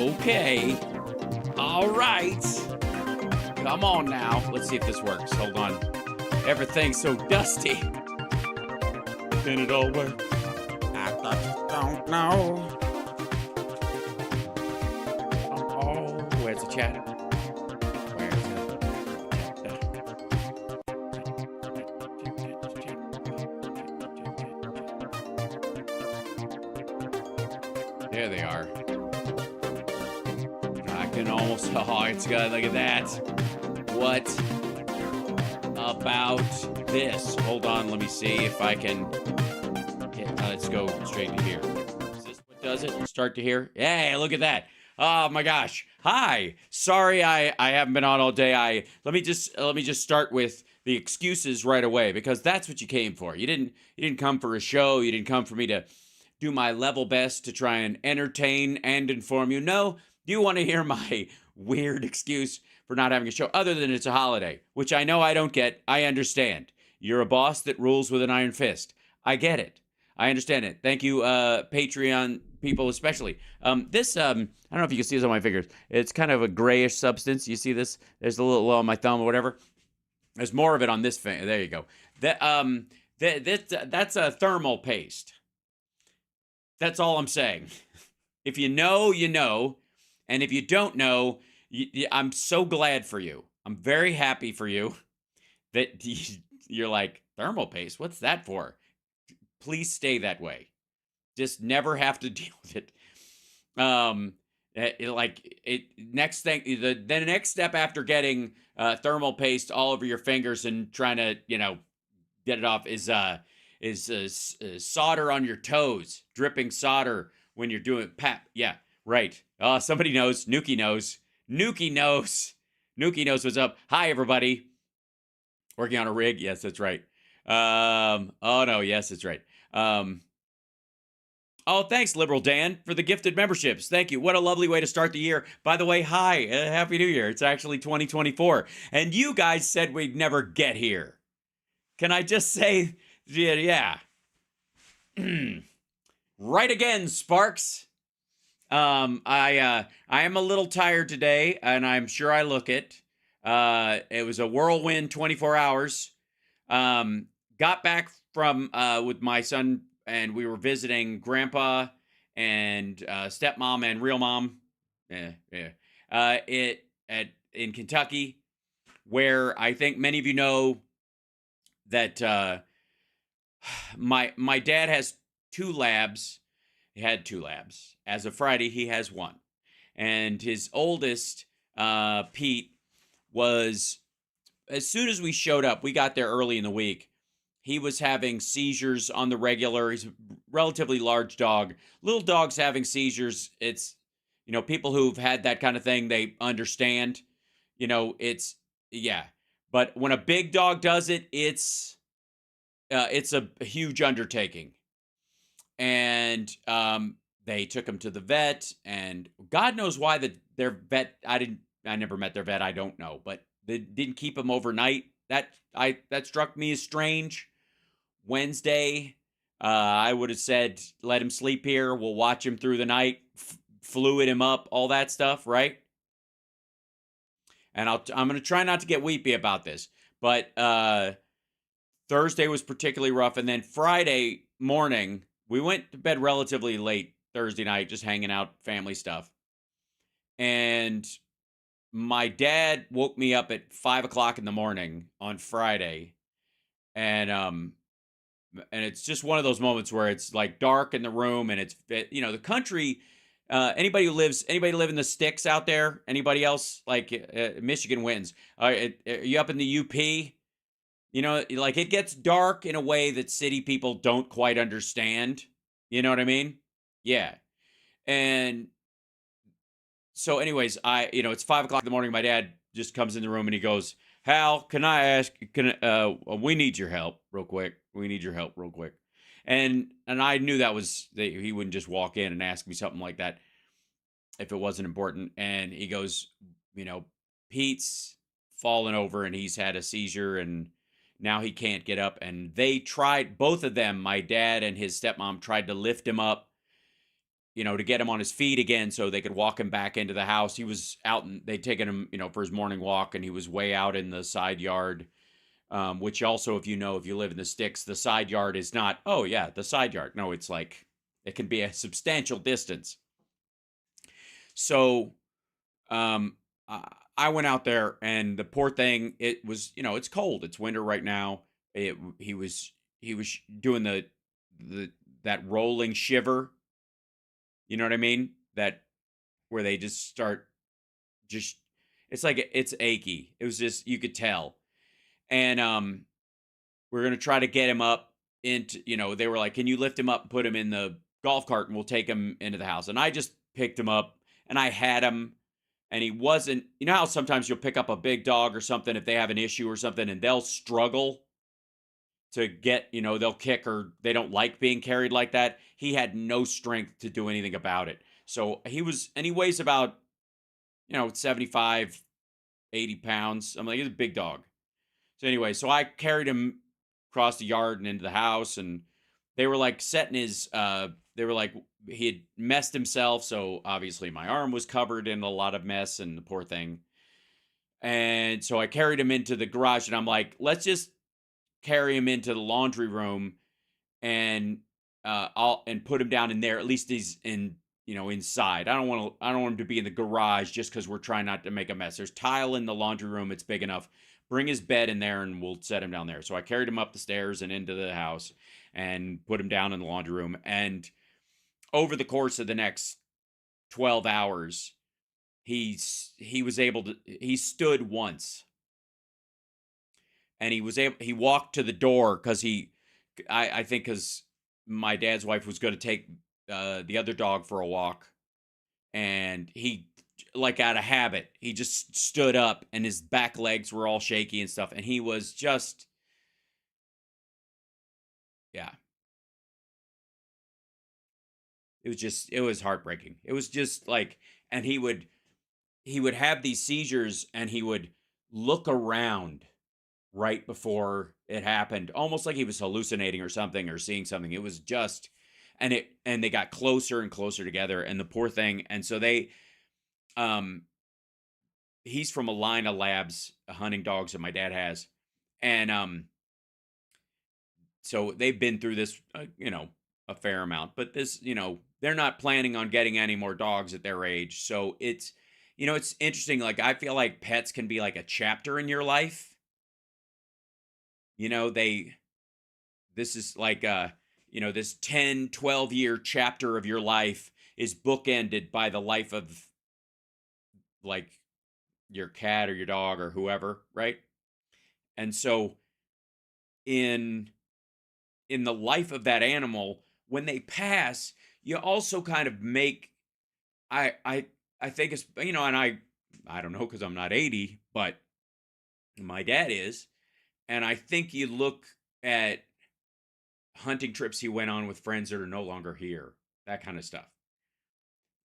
Okay. All right. Come on now. Let's see if this works. Hold on. Everything's so dusty. Can it all work? I just don't know. Where's the chat? Where's the... There they are. I can almost... Oh, it's good. Look at that. What about this? Hold on. Let me see if I can... let's go straight to here. Is this what does it? Start to here? Hey, look at that. Oh my gosh. Hi. Sorry I haven't been on all day. Let me just start with the excuses right away, because that's what you came for. You didn't come for a show. You didn't come for me to do my level best to try and entertain and inform you. No, you want to hear my weird excuse for not having a show, other than it's a holiday, which I know I don't get. I understand. You're a boss that rules with an iron fist. I get it. I understand it. Thank you, Patreon people especially. I don't know if you can see this on my fingers. It's kind of a grayish substance. You see this? There's a little on my thumb or whatever. There's more of it on this finger. There you go. That's a thermal paste. That's all I'm saying. If you know, you know. And if you don't know, I'm so glad for you. I'm very happy for you that you're like, thermal paste? What's that for? Please stay that way. Just never have to deal with it. Next thing, the next step after getting thermal paste all over your fingers and trying to, get it off is solder on your toes, dripping solder when you're doing pap. Yeah, right. Somebody knows. Nuki knows. Nuki knows. Nuki knows what's up. Hi, everybody. Working on a rig. Yes, that's right. Oh no, yes, that's right. Oh, thanks, Liberal Dan, for the gifted memberships. Thank you. What a lovely way to start the year. By the way, hi, Happy New Year. It's actually 2024. And you guys said we'd never get here. Can I just say, yeah. Right again, Sparks. I am a little tired today, and I'm sure I look it. It was a whirlwind 24 hours. Got back from with my son, and we were visiting Grandpa and stepmom and real mom. In Kentucky, where I think many of you know that my dad has 2 labs. He had 2 labs. As of Friday, he has 1, and his oldest, Pete, was, as soon as we showed up, we got there early in the week. He was having seizures on the regular. He's a relatively large dog. Little dogs having seizures, it's, people who've had that kind of thing, they understand. It's, yeah. But when a big dog does it, it's a huge undertaking. And they took him to the vet, and God knows why their vet, I never met their vet, I don't know, but they didn't keep him overnight. That struck me as strange. Wednesday, I would have said, let him sleep here. We'll watch him through the night, fluid him up, all that stuff, right? And I'm going to try not to get weepy about this, but Thursday was particularly rough. And then Friday morning, we went to bed relatively late Thursday night, just hanging out, family stuff. And my dad woke me up at 5 o'clock in the morning on Friday. And it's just one of those moments where it's like dark in the room, and it's, the country, anybody live in the sticks out there? Anybody else? Like Michigan wins. Are you up in the UP? Like it gets dark in a way that city people don't quite understand. You know what I mean? Yeah. And so anyways, it's 5 o'clock in the morning. My dad just comes in the room and he goes, Hal, can I ask, we need your help real quick. We need your help real quick. And I knew that he wouldn't just walk in and ask me something like that if it wasn't important. And he goes, Pete's fallen over and he's had a seizure and now he can't get up. And they tried, both of them, my dad and his stepmom, tried to lift him up, to get him on his feet again so they could walk him back into the house. He was out, and they'd taken him, for his morning walk, and he was way out in the side yard, which also, if you live in the sticks, the side yard is not, oh yeah, the side yard. No, it's like, it can be a substantial distance. So uh, I went out there, and the poor thing, it was, it's cold. It's winter right now. It he was doing the that rolling shiver. You know what I mean? That where they just start just it's like it's achy. It was just you could tell. And we're gonna try to get him up into, they were like, can you lift him up and put him in the golf cart and we'll take him into the house. And I just picked him up and I had him, and he wasn't, how sometimes you'll pick up a big dog or something if they have an issue or something and they'll struggle to get, they'll kick or they don't like being carried like that. He had no strength to do anything about it. So he weighs about, 75, 80 pounds. I'm like, he's a big dog. So anyway, so I carried him across the yard and into the house, and they were like setting his, they were like, he had messed himself. So obviously my arm was covered in a lot of mess, and the poor thing. And so I carried him into the garage, and I'm like, let's just carry him into the laundry room, and I'll and put him down in there. At least he's in, inside. I don't want him to be in the garage just because we're trying not to make a mess. There's tile in the laundry room. It's big enough. Bring his bed in there and we'll set him down there. So I carried him up the stairs and into the house and put him down in the laundry room. And over the course of the next 12 hours, he was able to, he stood once, and he walked to the door because I think because my dad's wife was going to take the other dog for a walk, and he, like out of habit, he just stood up and his back legs were all shaky and stuff, and he was just, yeah, it was heartbreaking. It was just like, and he would have these seizures, and he would look around right before it happened, almost like he was hallucinating or something or seeing something. It was just, and they got closer and closer together, and the poor thing. And so um he's from a line of labs, hunting dogs that my dad has. And so they've been through this, a fair amount, but this, they're not planning on getting any more dogs at their age. So it's interesting. Like, I feel like pets can be like a chapter in your life. They, this is like, this 10, 12 year chapter of your life is bookended by the life of, like, your cat or your dog or whoever, right? And so in the life of that animal, when they pass, you also kind of make, I think it's, and I don't know because I'm not 80, but my dad is, and I think you look at hunting trips he went on with friends that are no longer here, that kind of stuff.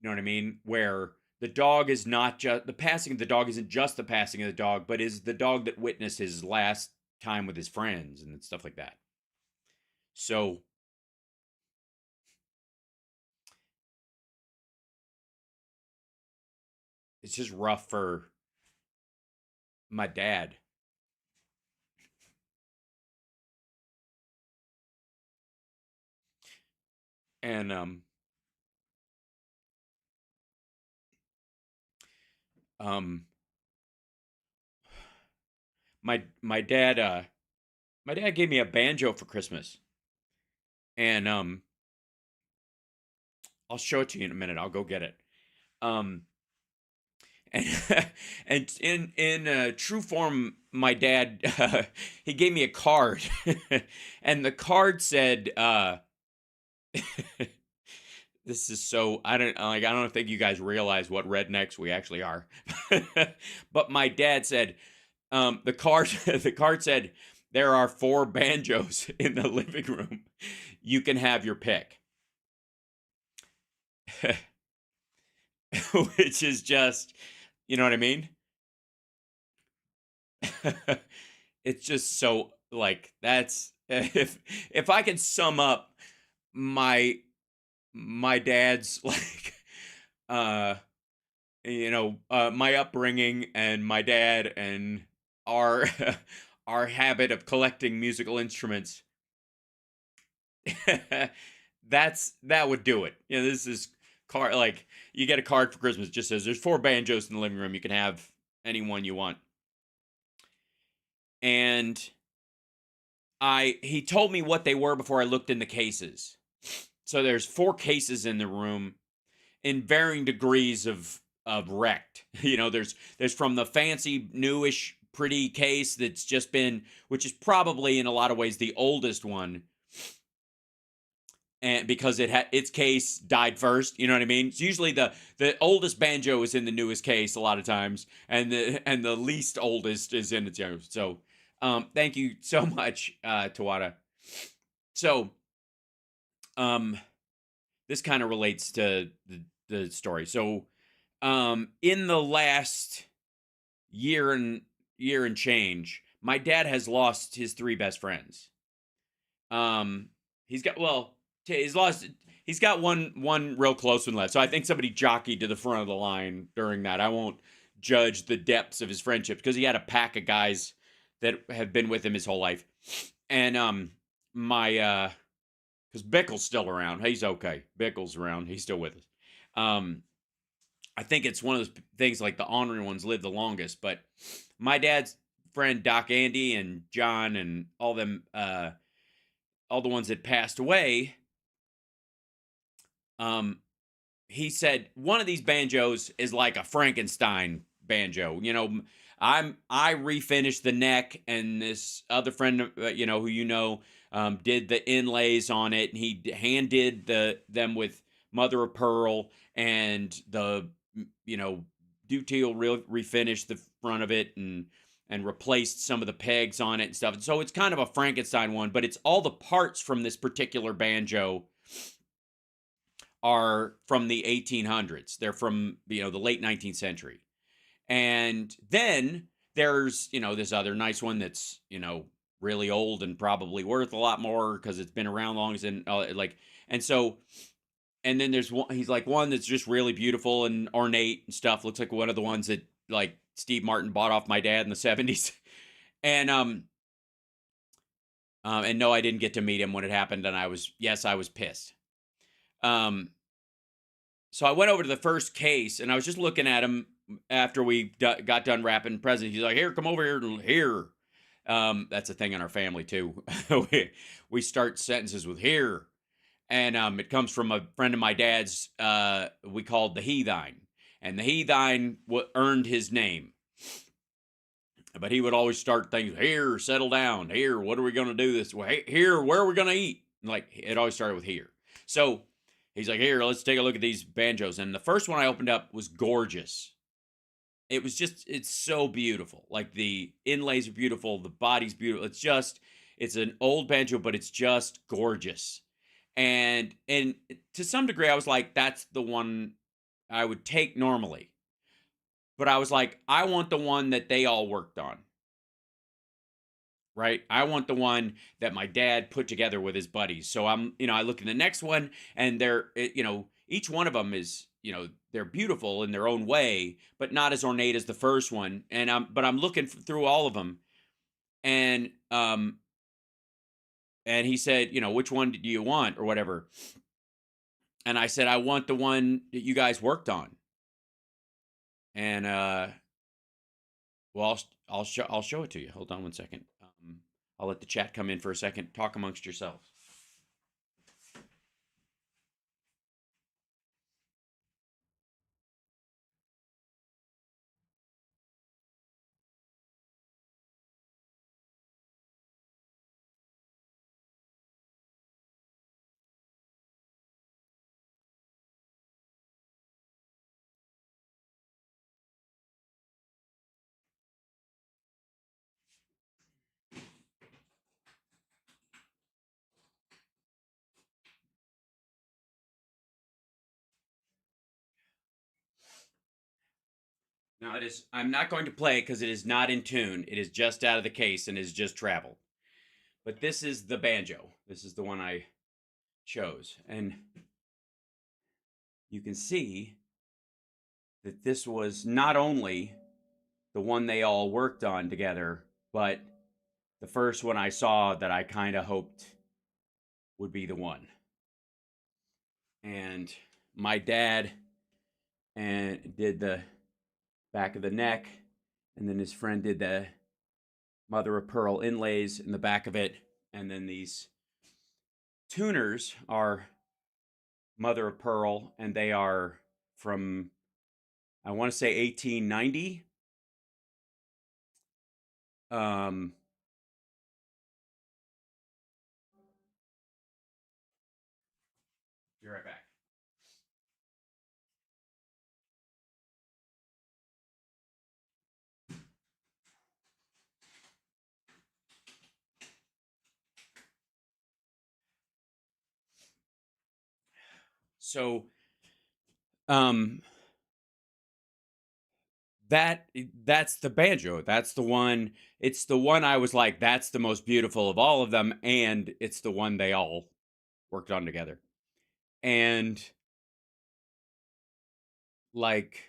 You know what I mean? Where the dog is not just the passing of the dog isn't just the passing of the dog, but is the dog that witnessed his last time with his friends and stuff like that. So it's just rough for my dad. And um my dad gave me a banjo for Christmas. And I'll show it to you in a minute. I'll go get it. Um and and in true form, my dad, he gave me a card. And the card said, this is so, I don't think you guys realize what rednecks we actually are. But my dad said, the card the card said, there are 4 banjos in the living room. You can have your pick. Which is just, you know what I mean? It's just so, like, that's, if I could sum up my dad's, like, uh my upbringing and my dad and our our habit of collecting musical instruments, that would do it. This is card, like you get a card for Christmas. It just says there's 4 banjos in the living room. You can have any one you want. And he told me what they were before I looked in the cases. So there's 4 cases in the room in varying degrees of wrecked. There's from the fancy newish pretty case that's just been, which is probably in a lot of ways the oldest one, and because its case died first, you know what I mean? It's usually the oldest banjo is in the newest case a lot of times, and the least oldest is in its youngest. So thank you so much, Tawada. So this kind of relates to the story. So in the last year and change, my dad has lost his 3 best friends. He's got one real close one left. So I think somebody jockeyed to the front of the line during that. I won't judge the depths of his friendship because he had a pack of guys that have been with him his whole life. And because Bickle's still around. He's okay. Bickle's around. He's still with us. I think it's one of those things like the honorary ones live the longest. But my dad's friend Doc Andy and John and all them, all the ones that passed away. He said one of these banjos is like a Frankenstein banjo. I refinished the neck, and this other friend, who did the inlays on it, and he hand did them with mother of pearl, and the Duteel refinished the front of it and replaced some of the pegs on it and stuff. And so it's kind of a Frankenstein one, but it's all the parts from this particular banjo are from the 1800s. They're from the late 19th century. And then there's this other nice one that's really old and probably worth a lot more because it's been around long as and then there's one, he's like one that's just really beautiful and ornate and stuff. Looks like one of the ones that like Steve Martin bought off my dad in the 70s. And and no, I didn't get to meet him when it happened, and I was pissed. So I went over to the first case, and I was just looking at him after we got done wrapping presents. He's like, "Here, come over here." That's a thing in our family too. we start sentences with "here," and it comes from a friend of my dad's. We called the Heathine, and the Heathine earned his name. But he would always start things, "Here, settle down. Here, what are we going to do this? Well, here, where are we going to eat?" Like, it always started with "here." So he's like, "Here, let's take a look at these banjos." And the first one I opened up was gorgeous. It's so beautiful. Like, the inlays are beautiful. The body's beautiful. It's an old banjo, but it's just gorgeous. And to some degree, I was like, that's the one I would take normally. But I was like, I want the one that they all worked on. Right? I want the one that my dad put together with his buddies. So I look at the next one, and each one of them is, they're beautiful in their own way, but not as ornate as the first one. And I'm looking through all of them, and he said, "Which one do you want?" or whatever. And I said, "I want the one that you guys worked on." And well, I'll show it to you. Hold on one second. I'll let the chat come in for a second. Talk amongst yourselves. Now I'm not going to play because it is not in tune. It is just out of the case and is just travel. But this is the banjo. This is the one I chose. And you can see that this was not only the one they all worked on together, but the first one I saw that I kind of hoped would be the one. And my dad and did the back of the neck, and then his friend did the mother of pearl inlays in the back of it, and then these tuners are mother of pearl, and they are from, I want to say, 1890. Um, be right back. So, um, that's the banjo. That's the one. It's the one I was like, that's the most beautiful of all of them, and it's the one they all worked on together. And like,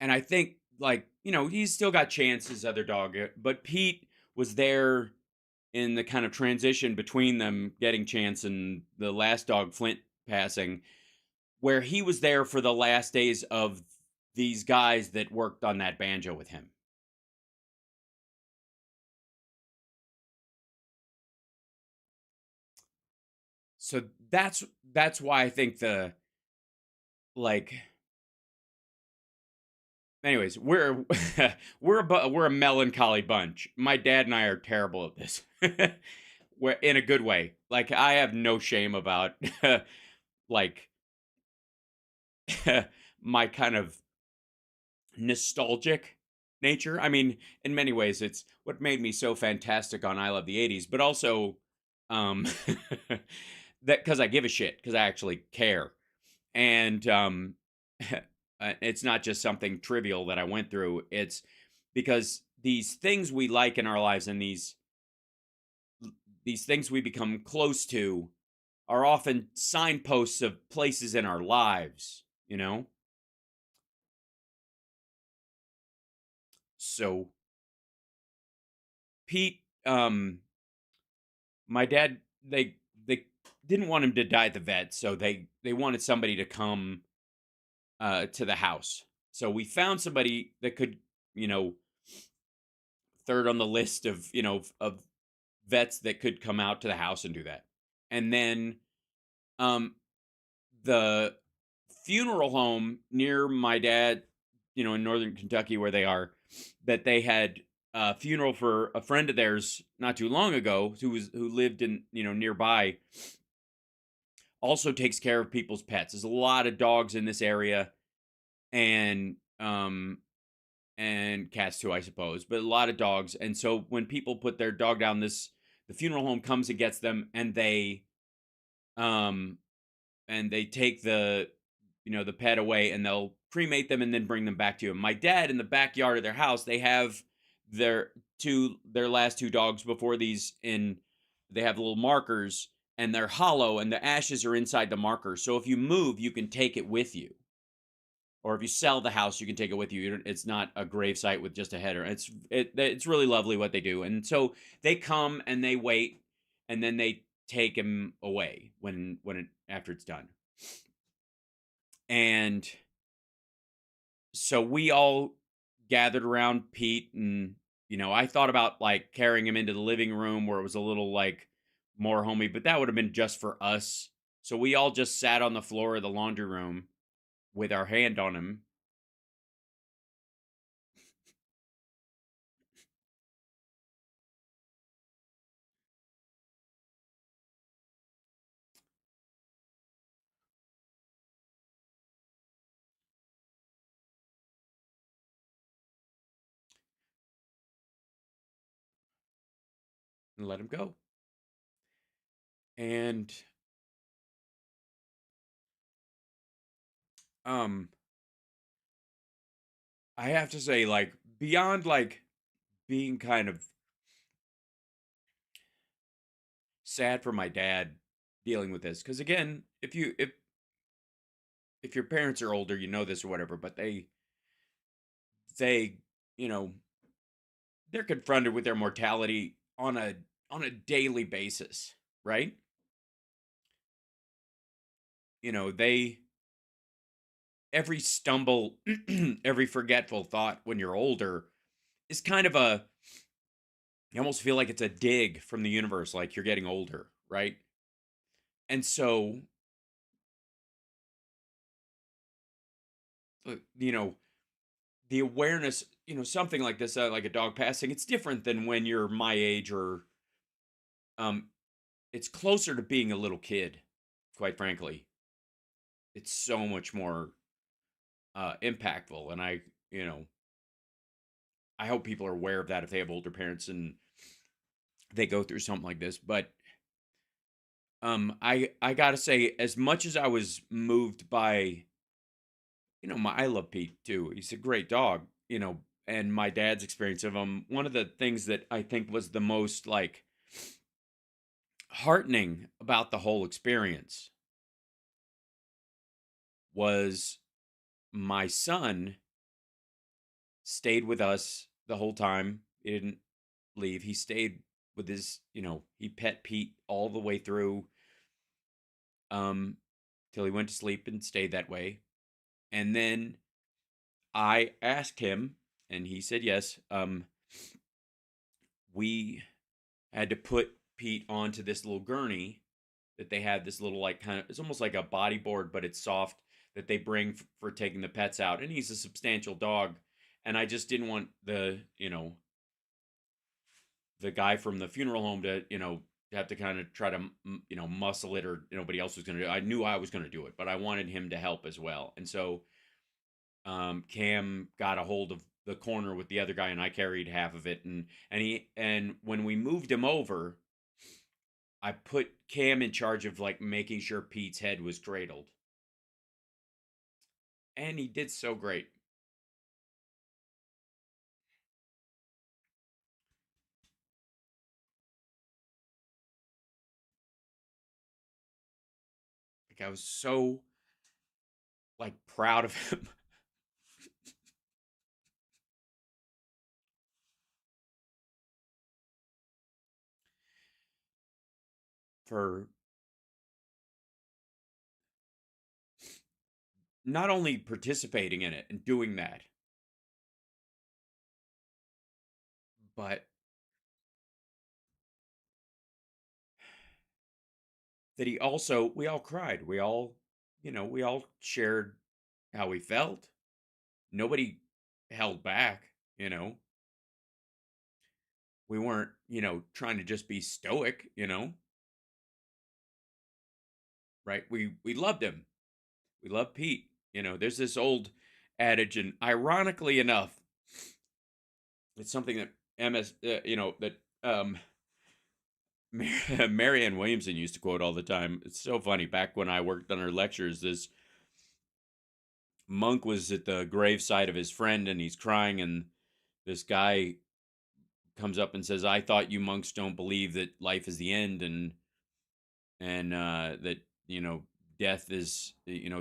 and I think like he's still got Chance's other dog, but Pete was there in the kind of transition between them getting Chance and the last dog Flint passing, where he was there for the last days of these guys that worked on that banjo with him. So that's why I think the like anyways, we're a melancholy bunch. My dad and I are terrible at this. We're in a good way. Like I have no shame about like my kind of nostalgic nature. I mean, in many ways it's what made me so fantastic on I Love the 80s, but also um that cuz I give a shit, cuz I actually care. And it's not just something trivial that I went through. It's because these things we like in our lives and these things we become close to are often signposts of places in our lives, you know? So Pete, my dad, they didn't want him to die at the vet, so they wanted somebody to come to the house. So we found somebody that could, you know, third on the list of, of vets that could come out to the house and do that. And then um the funeral home near my dad, in northern Kentucky where they are, that they had a funeral for a friend of theirs not too long ago who lived in, nearby, also takes care of people's pets. There's a lot of dogs in this area, and cats too, I suppose, but a lot of dogs. And so when people put their dog down, the funeral home comes and gets them, um and they take the pet away, and they'll cremate them and then bring them back to you. And my dad, in the backyard of their house, they have their last two dogs before these in. They have little markers, and they're hollow, and the ashes are inside the markers. So if you move, you can take it with you, or if you sell the house, you can take it with you. It's not a grave site with just a header. It's really lovely what they do. And so they come and they wait, and then they take him away after it's done. And so we all gathered around Pete, and I thought about like carrying him into the living room where it was a little like more homey, but that would have been just for us. So we all just sat on the floor of the laundry room with our hand on him. And let him go. And um I have to say, like, beyond like being kind of sad for my dad dealing with this, because again, if your parents are older, you know this or whatever, but they you know they're confronted with their mortality on a daily basis, right? they every stumble, every forgetful thought when you're older is kind of a you almost feel like it's a dig from the universe, like you're getting older, right? And so, you know, the awareness, something like this, like a dog passing, it's different than when you're my age or um, it's closer to being a little kid, quite frankly. It's so much more impactful, and I hope people are aware of that if they have older parents and they go through something like this. But I gotta say, as much as I was moved by, I love Pete too. He's a great dog, and my dad's experience of him. One of the things that I think was the most like heartening about the whole experience was my son stayed with us the whole time. He didn't leave. He stayed with he pet Pete all the way through um till he went to sleep and stayed that way. And then I asked him and he said yes. We had to put Pete onto this little gurney that they had, this little like kind of, it's almost like a bodyboard but it's soft, that they bring for taking the pets out, and he's a substantial dog, and I just didn't want the guy from the funeral home to have to kind of try to muscle it, or nobody else was going to do it. I knew I was going to do it, but I wanted him to help as well. And so Cam got a hold of the corner with the other guy and I carried half of it, and when we moved him over, I put Cam in charge of like making sure Pete's head was cradled, and he did so great. Like I was so like proud of him for not only participating in it and doing that, but that we all cried. We all shared how we felt. Nobody held back, you know. We weren't, trying to just be stoic, right? We loved him. We loved Pete. There's this old adage, and ironically enough, it's something that that Marianne Williamson used to quote all the time. It's so funny. Back when I worked on her lectures, this monk was at the graveside of his friend and he's crying, and this guy comes up and says, "I thought you monks don't believe that life is the end, and that death is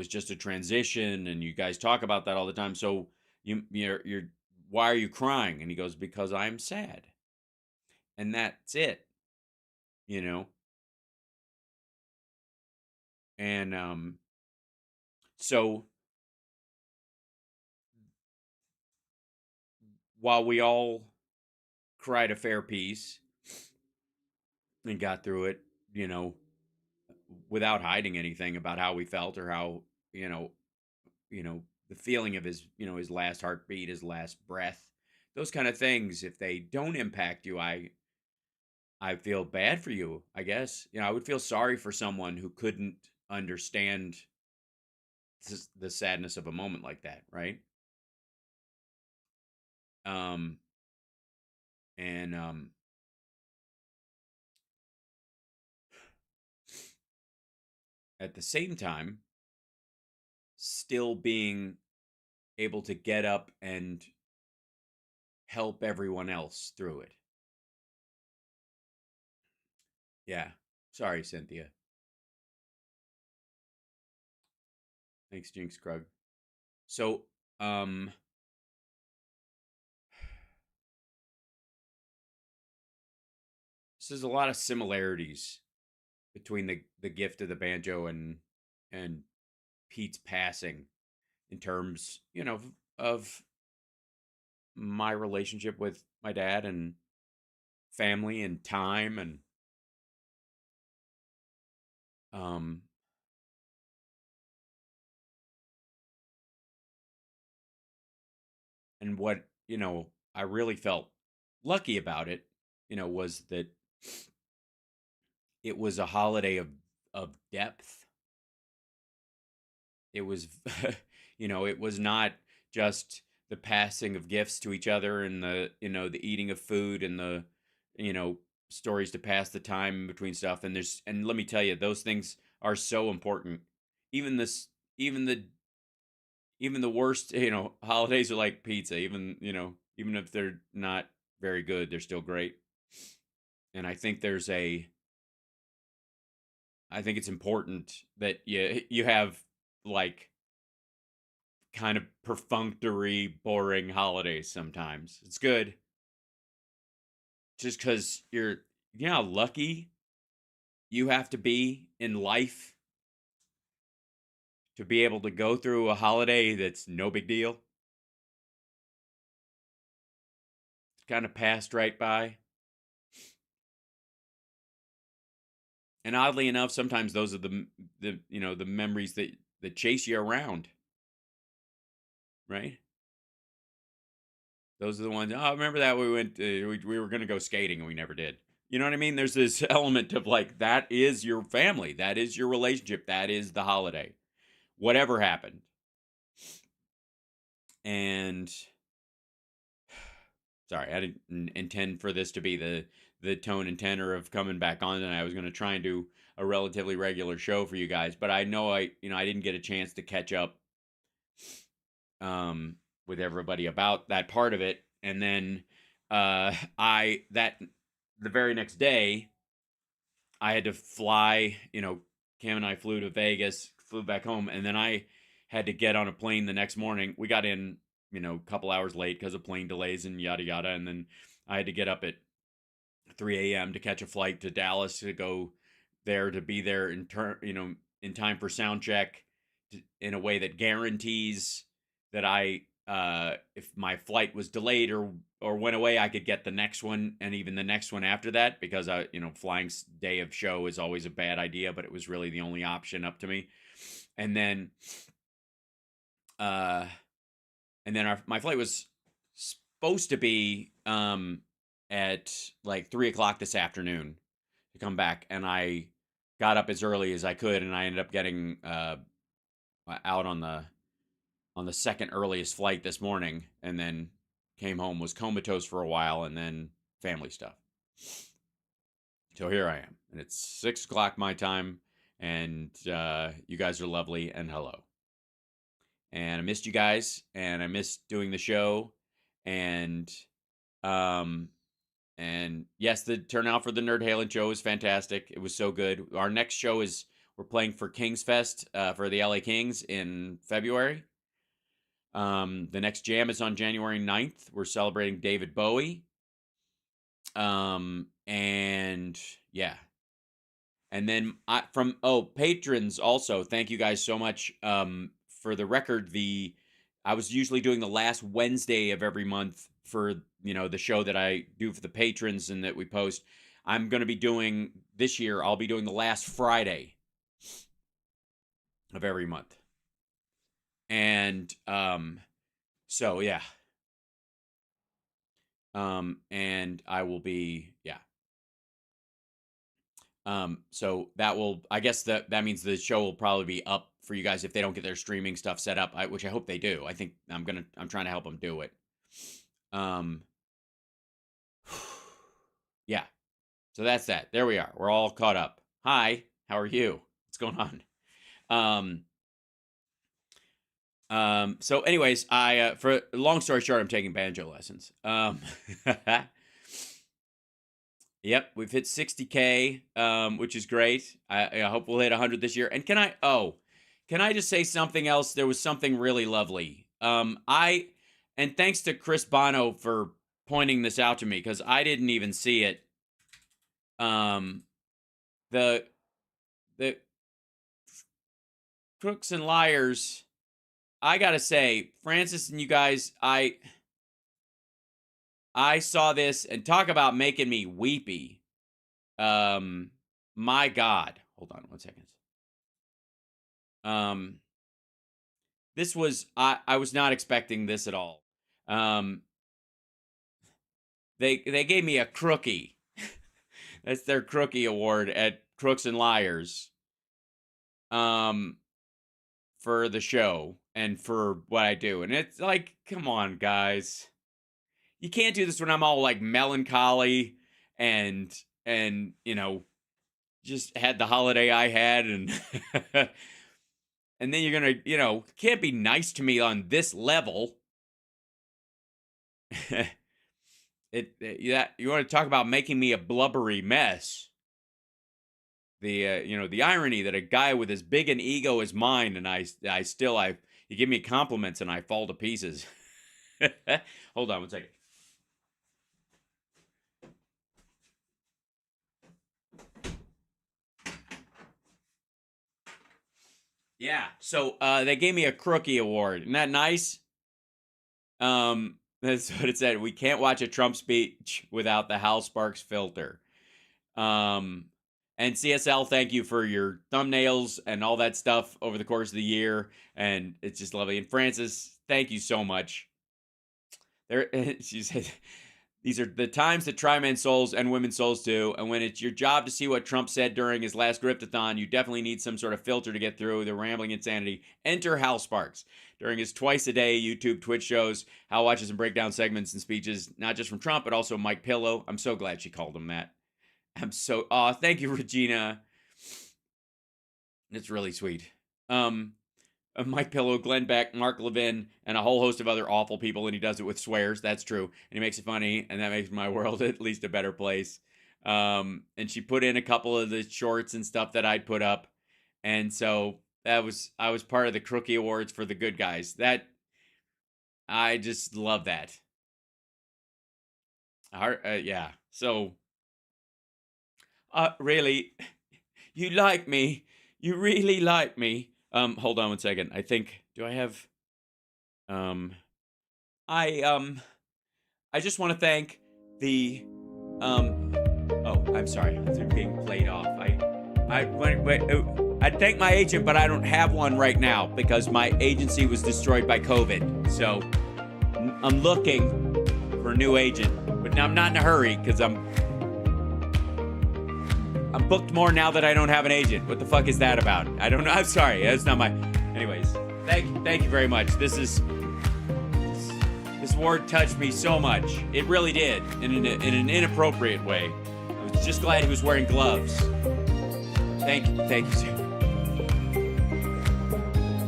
just a transition, and you guys talk about that all the time. So you're why are you crying?" And he goes, "Because I'm sad." And that's it, you know. And so while we all cried a fair piece and got through it, you know, without hiding anything about how we felt or how, you know, the feeling of his last heartbeat, his last breath, those kind of things, if they don't impact you, I feel bad for you, I guess. I would feel sorry for someone who couldn't understand the sadness of a moment like that, right? Um and At the same time, still being able to get up and help everyone else through it. Yeah. Sorry, Cynthia. Thanks, Jinx Krug. So, so there's a lot of similarities between the gift of the banjo and Pete's passing in terms, of my relationship with my dad and family and time um and what, I really felt lucky about it, was that it was a holiday of depth. It was it was not just the passing of gifts to each other and the eating of food and the you know stories to pass the time in between stuff. And let me tell you, those things are so important. Even this even the even the worst, holidays are like pizza. Even if they're not very good, they're still great. And I think it's important that you have, like, kind of perfunctory, boring holidays sometimes. It's good just because you know how lucky you have to be in life to be able to go through a holiday that's no big deal. It's kind of passed right by. And oddly enough, sometimes those are the memories that chase you around, right? Those are the ones. Oh, remember that we went. We were going to go skating and we never did. You know what I mean? There's this element of, like, that is your family, that is your relationship, that is the holiday, whatever happened. And sorry, I didn't intend for this to be the tone and tenor of coming back on, and I was going to try and do a relatively regular show for you guys, but I know I didn't get a chance to catch up with everybody about that part of it. And then I that the very next day I had to fly. Cam and I flew to Vegas, flew back home, and then I had to get on a plane the next morning. We got in, a couple hours late because of plane delays and yada yada, and then I had to get up at 3 a.m. to catch a flight to Dallas to go there, to be there in time for sound check, in a way that guarantees that if my flight was delayed or went away, I could get the next one and even the next one after that, because flying day of show is always a bad idea, but it was really the only option up to me. And then uh my flight was supposed to be at like 3 o'clock this afternoon to come back, and I got up as early as I could, and I ended up getting out on the second earliest flight this morning, and then came home, was comatose for a while, and then family stuff. So here I am, and it's 6 o'clock my time, and you guys are lovely, and hello. And I missed you guys, and I missed doing the show, and yes, the turnout for the Nerd Halen show was fantastic. It was so good. Our next show is, we're playing for Kings Fest for the LA Kings in February. The next jam is on January 9th. We're celebrating David Bowie. And yeah. And then patrons also, thank you guys so much. For the record, I was usually doing the last Wednesday of every month for, the show that I do for the patrons and that we post. I'm going to be doing this year, I'll be doing the last Friday of every month. And so yeah. And I will be, yeah. So I guess that means the show will probably be up for you guys if they don't get their streaming stuff set up, which I hope they do. I think I'm trying to help them do it. Yeah. So that's that. There we are. We're all caught up. Hi, how are you? What's going on? So anyways, for long story short, I'm taking banjo lessons. Yep, we've hit 60K, which is great. I hope we'll hit 100 this year. And can I just say something else? There was something really lovely. And thanks to Chris Bono for pointing this out to me, because I didn't even see it. The Crooks and Liars, I gotta say, Francis and you guys, I saw this and talk about making me weepy. My God. Hold on 1 second. This was I was not expecting this at all. They gave me a Crookie. That's their Crookie Award at Crooks and Liars. For the show and for what I do. And it's like, come on, guys. You can't do this when I'm all like melancholy and you know, just had the holiday I had and and then you're gonna, you know, can't be nice to me on this level. Yeah, you want to talk about making me a blubbery mess. The you know, the irony that a guy with as big an ego as mine and I you give me compliments and I fall to pieces. Hold on 1 second. Yeah, so they gave me a Crookie Award. Isn't that nice? That's what it said. We can't watch a Trump speech without the Hal Sparks filter. And CSL, thank you for your thumbnails and all that stuff over the course of the year. And it's just lovely. And Francis, thank you so much. She said, these are the times that try men's souls and women's souls too. And when it's your job to see what Trump said during his last Griftathon, you definitely need some sort of filter to get through the rambling insanity. Enter Hal Sparks. During his twice-a-day YouTube, Twitch shows, Hal watches and break down segments and speeches, not just from Trump, but also Mike Pillow. I'm so glad she called him that. Thank you, Regina. It's really sweet. Mike Pillow, Glenn Beck, Mark Levin, and a whole host of other awful people, and he does it with swears. That's true. And he makes it funny, and that makes my world at least a better place. And she put in a couple of the shorts and stuff that I'd put up. And so I was part of the Crookie Awards for the good guys. That I just love that. Yeah. So really, you like me. You really like me. Hold on 1 second. I think, do I have, I just want to thank the, oh, I'm sorry. They're being played off. I'd thank my agent, but I don't have one right now because my agency was destroyed by COVID. So I'm looking for a new agent, but I'm not in a hurry because I'm booked more now that I don't have an agent. What the fuck is that about? I don't know. I'm sorry. That's not my... Anyways, thank you very much. This award touched me so much. It really did, in an inappropriate way. I was just glad he was wearing gloves. Thank you, sir.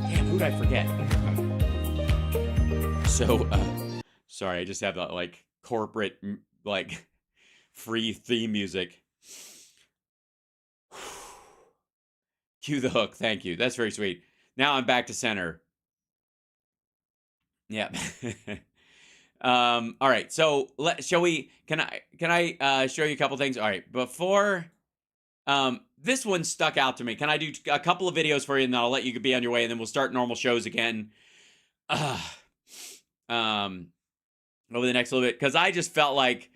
Damn, who'd I forget? So, sorry, I just have that, like, corporate, like, free theme music. Cue the hook. Thank you. That's very sweet. Now I'm back to center. Yeah. All right. So shall we? Can I show you a couple things? All right. Before this one stuck out to me. Can I do a couple of videos for you, and then I'll let you be on your way, and then we'll start normal shows again. Over the next little bit, because I just felt like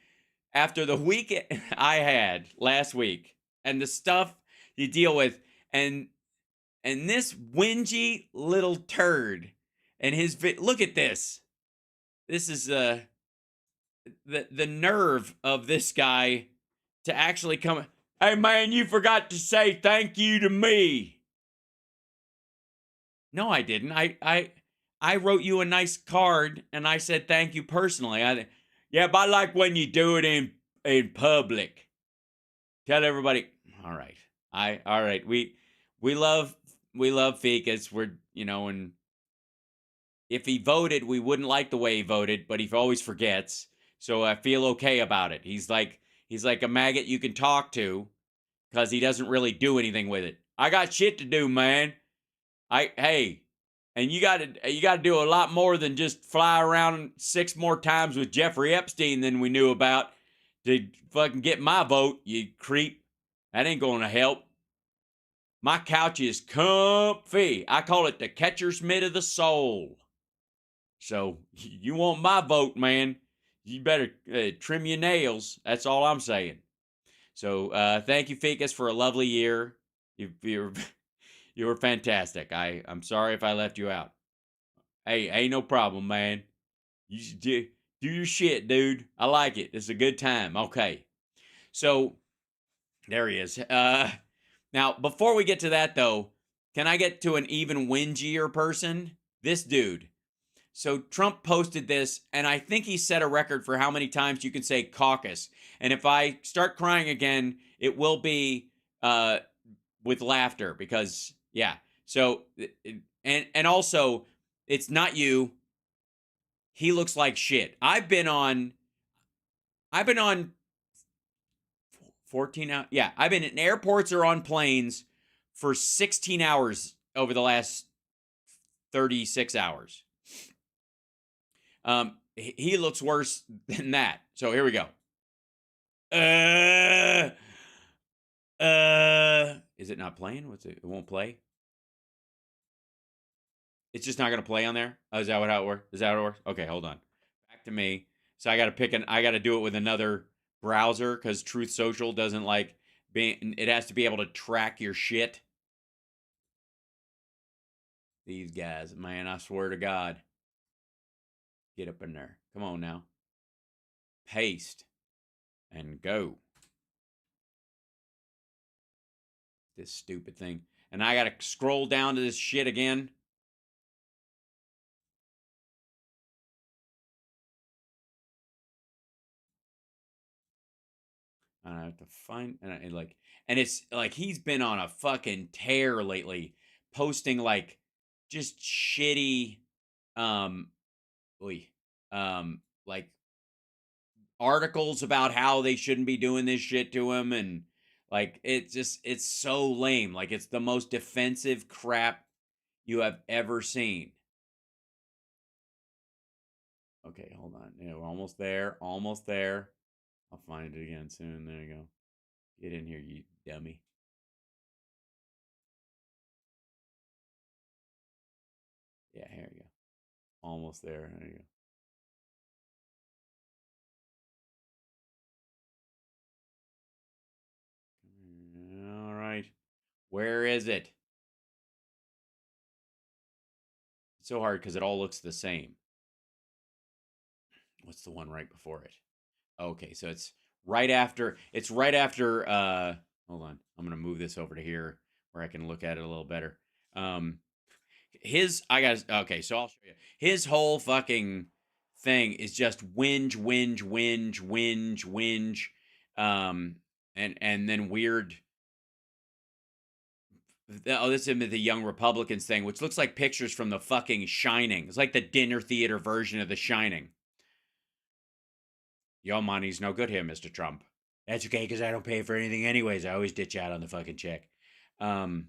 after the week I had last week and the stuff you deal with. And this whingy little turd and his look at this. This is the nerve of this guy to actually come. Hey man, you forgot to say thank you to me. No, I didn't. I wrote you a nice card and I said thank you personally. Yeah, but I like when you do it in public. Tell everybody. All right. All right. We love Ficus. We're, you know, and if he voted, we wouldn't like the way he voted, but he always forgets. So I feel okay about it. He's like a maggot you can talk to because he doesn't really do anything with it. I got shit to do, man. Hey, and you got to do a lot more than just fly around 6 more times with Jeffrey Epstein than we knew about to fucking get my vote, you creep. That ain't going to help. My couch is comfy. I call it the catcher's mitt of the soul. So you want my vote, man? You better trim your nails. That's all I'm saying. So thank you, Ficus, for a lovely year. You were fantastic. I'm sorry if I left you out. Hey, ain't no problem, man. You should do your shit, dude. I like it. It's a good time. Okay. So there he is. Now, before we get to that, though, can I get to an even whingier person? This dude. So Trump posted this, and I think he set a record for how many times you can say caucus. And if I start crying again, it will be with laughter because, yeah. So, and also, it's not you. He looks like shit. I've been on 14 hours. Yeah, I've been in airports or on planes for 16 hours over the last 36 hours. He looks worse than that. So here we go. Is it not playing? What's it? It won't play. It's just not gonna play on there. Oh, is that how it works? Is that how it works? Okay, hold on. Back to me. So I gotta do it with another browser because Truth Social doesn't like being. It has to be able to track your shit. These guys, man, I swear to God. Get up in there. Come on now. Paste and go. This stupid thing. And I gotta scroll down to this shit again. I have to find and it's like he's been on a fucking tear lately, posting like just shitty um like articles about how they shouldn't be doing this shit to him, and like it's so lame. Like it's the most defensive crap you have ever seen. Okay, hold on. Yeah, we're almost there. Almost there. I'll find it again soon. There you go. Get in here, you dummy. Yeah, here you go. Almost there. There you go. All right. Where is it? It's so hard because it all looks the same. What's the one right before it? Okay, so it's right after hold on. I'm gonna move this over to here where I can look at it a little better. Okay, so I'll show you. His whole fucking thing is just whinge, whinge, whinge, whinge, whinge. And then weird. Oh, this is the Young Republicans thing, which looks like pictures from the fucking Shining. It's like the dinner theater version of the Shining. Your money's no good here, Mr. Trump. That's okay, because I don't pay for anything anyways. I always ditch out on the fucking check. Okay,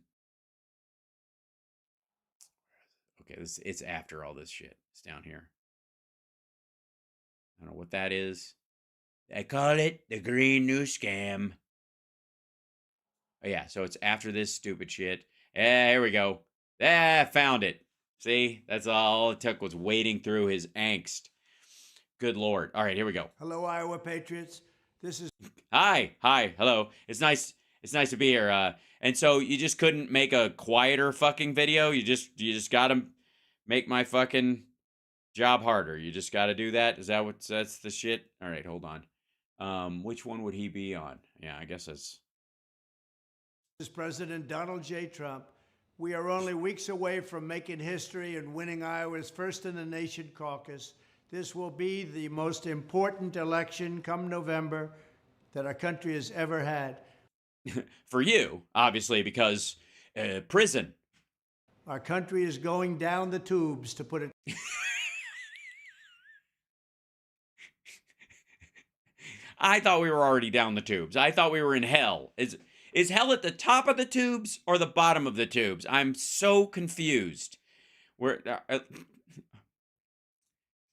it's after all this shit. It's down here. I don't know what that is. I call it the green new scam. Oh, yeah, so it's after this stupid shit. Here we go. Found it. See, that's all it took was wading through his angst. Good Lord. All right, here we go. Hello, Iowa Patriots. This is Hi, hello. It's nice to be here. And so you just couldn't make a quieter fucking video. You just got to make my fucking job harder. You just got to do that. Is that that's the shit? All right, hold on. Which one would he be on? Yeah, I guess that's. This is President Donald J. Trump. We are only weeks away from making history and winning Iowa's first in the nation caucus. This will be the most important election come November that our country has ever had. For you, obviously, because prison. Our country is going down the tubes, to put it. I thought we were already down the tubes. I thought we were in hell. Is hell at the top of the tubes or the bottom of the tubes? I'm so confused.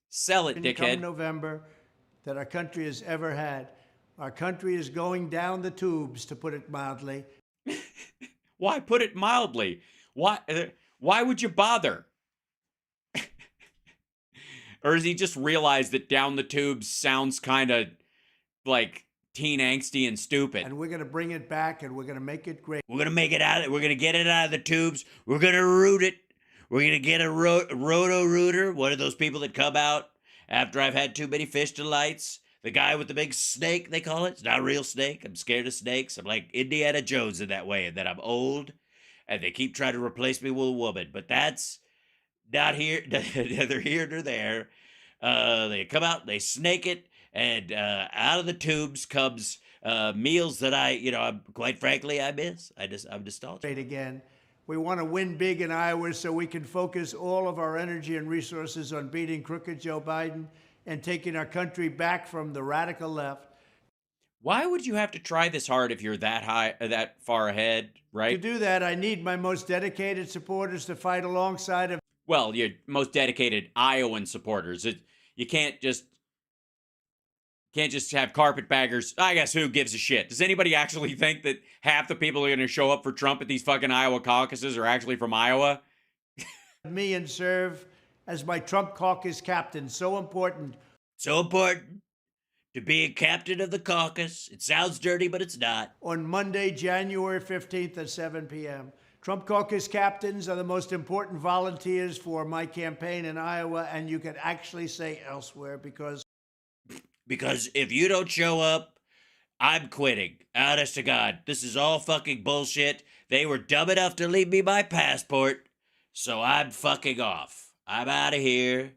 Sell it, dickhead. Come November that our country has ever had. Our country is going down the tubes, to put it mildly. Why? Put it mildly. Why would you bother? Or does he just realize that down the tubes sounds kind of like teen angsty and stupid? And we're going to bring it back, and we're going to make it great. We're going to make it out. We're going to get it out of the tubes. We're going to root it. We're going to get a roto-rooter, one of those people that come out after I've had too many fish delights. The guy with the big snake, they call it. It's not a real snake. I'm scared of snakes. I'm like Indiana Jones in that way, and that I'm old, and they keep trying to replace me with a woman. But that's not here, neither here nor there. They come out, they snake it, and out of the tubes comes meals that I'm quite frankly, I miss. I'm nostalgic. Again, we want to win big in Iowa so we can focus all of our energy and resources on beating crooked Joe Biden and taking our country back from the radical left. Why would you have to try this hard if you're that far ahead, right? To do that, I need my most dedicated supporters to fight alongside of. Well, your most dedicated Iowan supporters. You can't just have carpetbaggers. I guess who gives a shit? Does anybody actually think that half the people who are going to show up for Trump at these fucking Iowa caucuses are actually from Iowa? Me and serve as my Trump caucus captain. So important. So important to be a captain of the caucus. It sounds dirty, but it's not. On Monday, January 15th at 7 p.m. Trump caucus captains are the most important volunteers for my campaign in Iowa, and you can actually say elsewhere because if you don't show up, I'm quitting. Honest to God, this is all fucking bullshit. They were dumb enough to leave me my passport, so I'm fucking off. I'm out of here.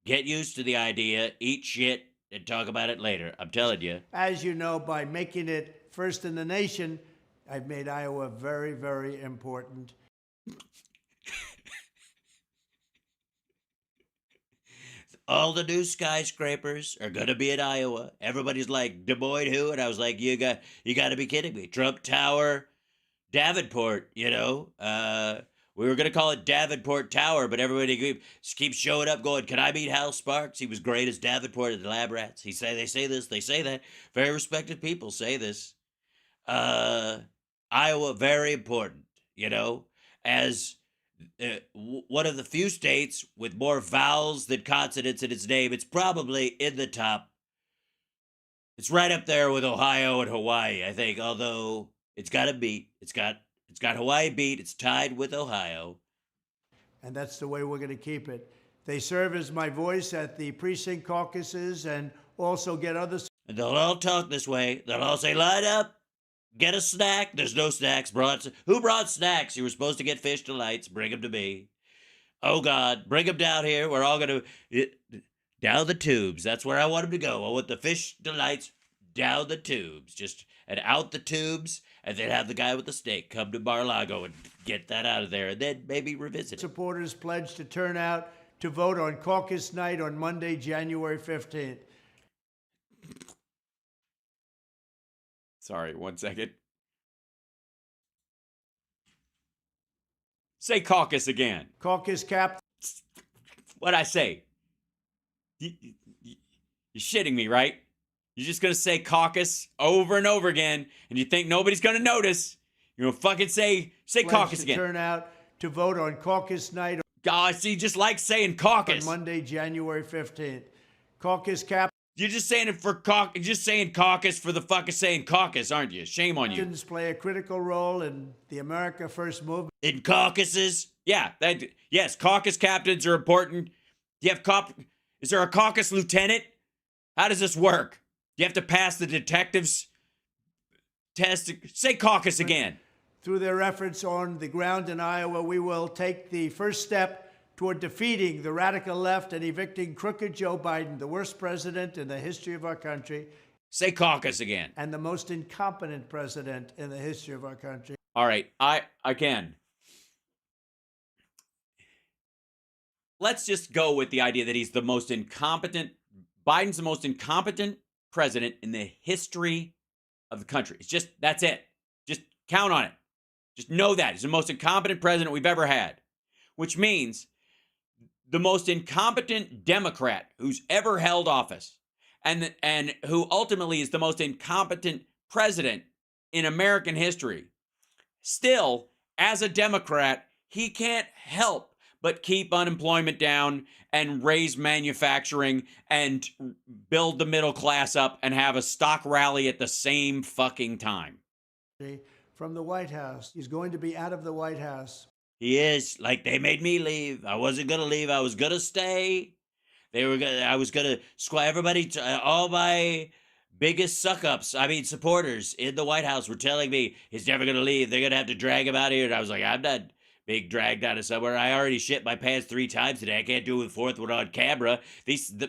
Get used to the idea, eat shit, and talk about it later. I'm telling you. As you know, by making it first in the nation, I've made Iowa very, very important. All the new skyscrapers are gonna be in Iowa. Everybody's like, Des Moines who? And I was like, you got to be kidding me. Trump Tower, Davenport, we were gonna call it Davenport Tower, but everybody keeps showing up going, can I meet Hal Sparks? He was great as Davenport at the Lab Rats. They say this, they say that. Very respected people say this. Iowa, very important, as one of the few states with more vowels than consonants in its name. It's probably in the top. It's right up there with Ohio and Hawaii, I think, although it's got a beat. It's got Hawaii beat. It's tied with Ohio. And that's the way we're going to keep it. They serve as my voice at the precinct caucuses and also get others. And they'll all talk this way. They'll all say, line up. Get a snack. There's no snacks. Who brought snacks? You were supposed to get fish delights. Bring them to me. Oh, God. Bring them down here. We're all going to... Down the tubes. That's where I want them to go. I want the fish delights down the tubes. And out the tubes. And then have the guy with the steak come to Mar-a-Lago and get that out of there. And then maybe revisit it. Supporters pledge to turn out to vote on caucus night on Monday, January 15th. Sorry, 1 second. Say caucus again. Caucus cap. What'd I say? You're shitting me, right? You're just going to say caucus over and over again, and you think nobody's going to notice. You're going to fucking say caucus again. Turn out to vote on caucus night. God, see, just like saying caucus. On Monday, January 15th. Caucus cap. You're just saying it for caucus. Just saying caucus for the fuck of saying caucus, aren't you? Shame on you. Captains play a critical role in the America First movement. In caucuses, yeah, yes, caucus captains are important. Is there a caucus lieutenant? How does this work? You have to pass the detectives test. Say caucus again. Through their efforts on the ground in Iowa, we will take the first step toward defeating the radical left and evicting crooked Joe Biden, the worst president in the history of our country. Say caucus again. And the most incompetent president in the history of our country. All right, again. Let's just go with the idea that he's the most incompetent. Biden's the most incompetent president in the history of the country. That's it. Just count on it. Just know that. He's the most incompetent president we've ever had. Which means the most incompetent Democrat who's ever held office and who ultimately is the most incompetent president in American history still as a Democrat, he can't help but keep unemployment down and raise manufacturing and build the middle class up and have a stock rally at the same fucking time. From the White House. He's going to be out of the White House. He is. Like, they made me leave. I wasn't going to leave. I was going to stay. I was going to squat everybody, all my biggest suck-ups, supporters in the White House were telling me he's never going to leave. They're going to have to drag him out of here. And I was like, I'm not being dragged out of somewhere. I already shit my pants 3 times today. I can't do it with 4th one on camera.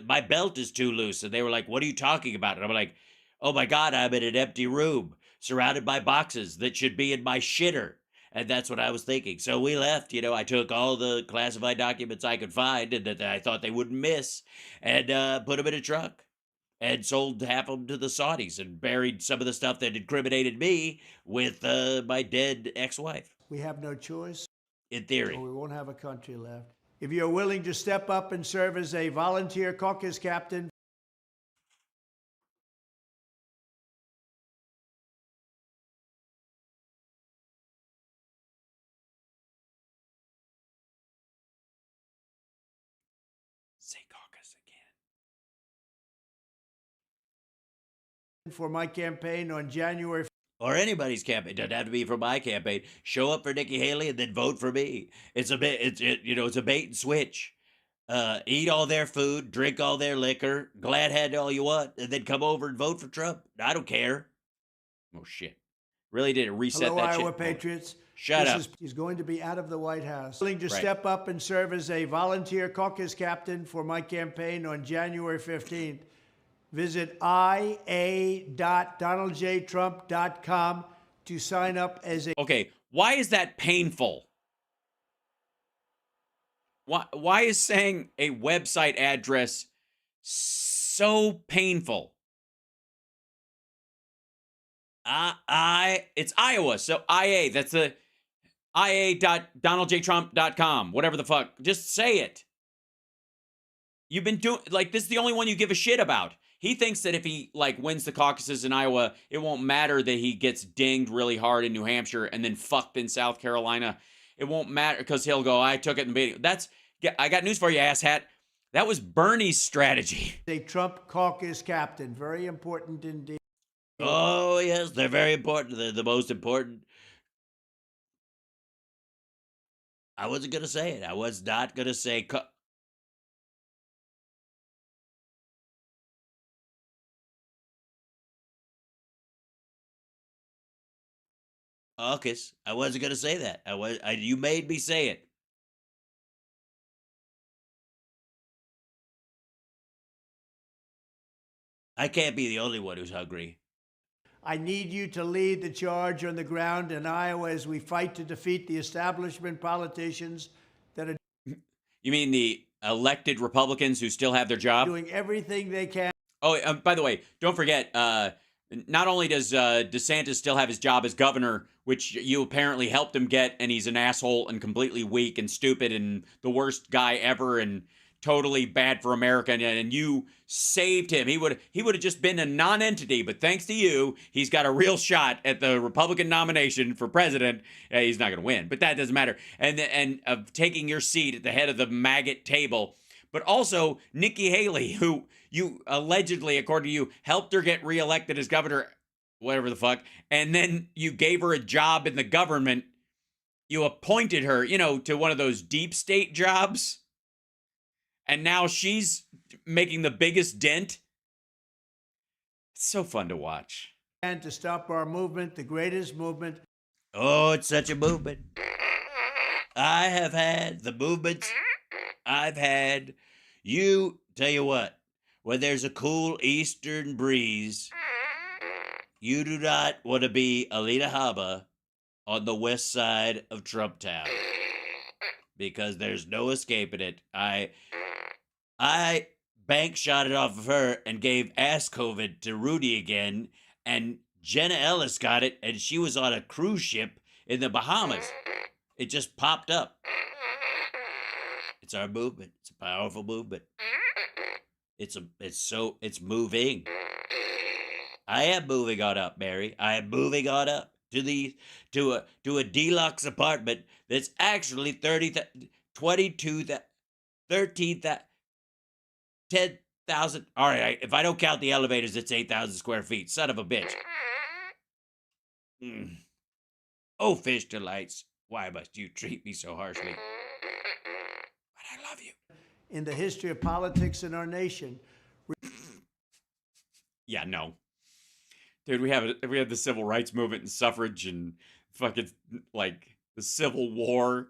My belt is too loose. And they were like, what are you talking about? And I'm like, oh my God, I'm in an empty room surrounded by boxes that should be in my shitter. And that's what I was thinking. So we left. I took all the classified documents I could find and that I thought they wouldn't miss and put them in a truck and sold half of them to the Saudis and buried some of the stuff that incriminated me with my dead ex-wife. We have no choice. In theory. Or we won't have a country left. If you're willing to step up and serve as a volunteer caucus captain, Say caucus again. For my campaign on January. Or anybody's campaign. It doesn't have to be for my campaign. Show up for Nikki Haley and then vote for me. It's a bit. It's a bait and switch. Eat all their food, drink all their liquor, glad hand all you want, and then come over and vote for Trump. I don't care. Oh shit! Really did it reset Hello, that Iowa shit? Patriots. Shut up. He's going to be out of the White House. Willing to step up and serve as a volunteer caucus captain for my campaign on January 15th. Visit ia.donaldjtrump.com to sign up as a... Okay, why is that painful? Why is saying a website address so painful? It's Iowa, so IA, that's the ia.donaldjtrump.com, whatever the fuck. Just say it. You've been doing, this is the only one you give a shit about. He thinks that if he, wins the caucuses in Iowa, it won't matter that he gets dinged really hard in New Hampshire and then fucked in South Carolina. It won't matter because he'll go, I took it in the meeting. I got news for you, asshat. That was Bernie's strategy. A Trump caucus captain. Very important indeed. Oh, yes, they're very important. They're the most important. I wasn't going to say it. I was not going to say... Caucus. I wasn't going to say that. You made me say it. I can't be the only one who's hungry. I need you to lead the charge on the ground in Iowa as we fight to defeat the establishment politicians that are... You mean the elected Republicans who still have their job? Doing everything they can. Oh, by the way, don't forget, not only does DeSantis still have his job as governor, which you apparently helped him get, and he's an asshole and completely weak and stupid and the worst guy ever and totally bad for America, and you saved him. He would have just been a non-entity, but thanks to you, he's got a real shot at the Republican nomination for president. He's not going to win, but that doesn't matter. And of taking your seat at the head of the maggot table. But also Nikki Haley, who you allegedly, according to you, helped her get reelected as governor, whatever the fuck, and then you gave her a job in the government. You appointed her, to one of those deep state jobs. And now she's making the biggest dent. It's so fun to watch. And to stop our movement, the greatest movement. Oh, it's such a movement. I have had the movements I've had. Tell you what, when there's a cool eastern breeze, you do not want to be Alina Habba on the west side of Trump Town. Because there's no escaping it. I bank shot it off of her and gave ass COVID to Rudy again, and Jenna Ellis got it, and she was on a cruise ship in the Bahamas. It just popped up. It's our movement. It's a powerful movement. It's moving. I am moving on up, Mary. I am moving on up. to a deluxe apartment that's actually 22, 13, 10,000. All right, if I don't count the elevators, it's 8,000 square feet. Son of a bitch. Mm. Oh, fish delights, why must you treat me so harshly? But I love you. In the history of politics in our nation. Yeah, no. Dude, we had the civil rights movement and suffrage and fucking like the Civil War.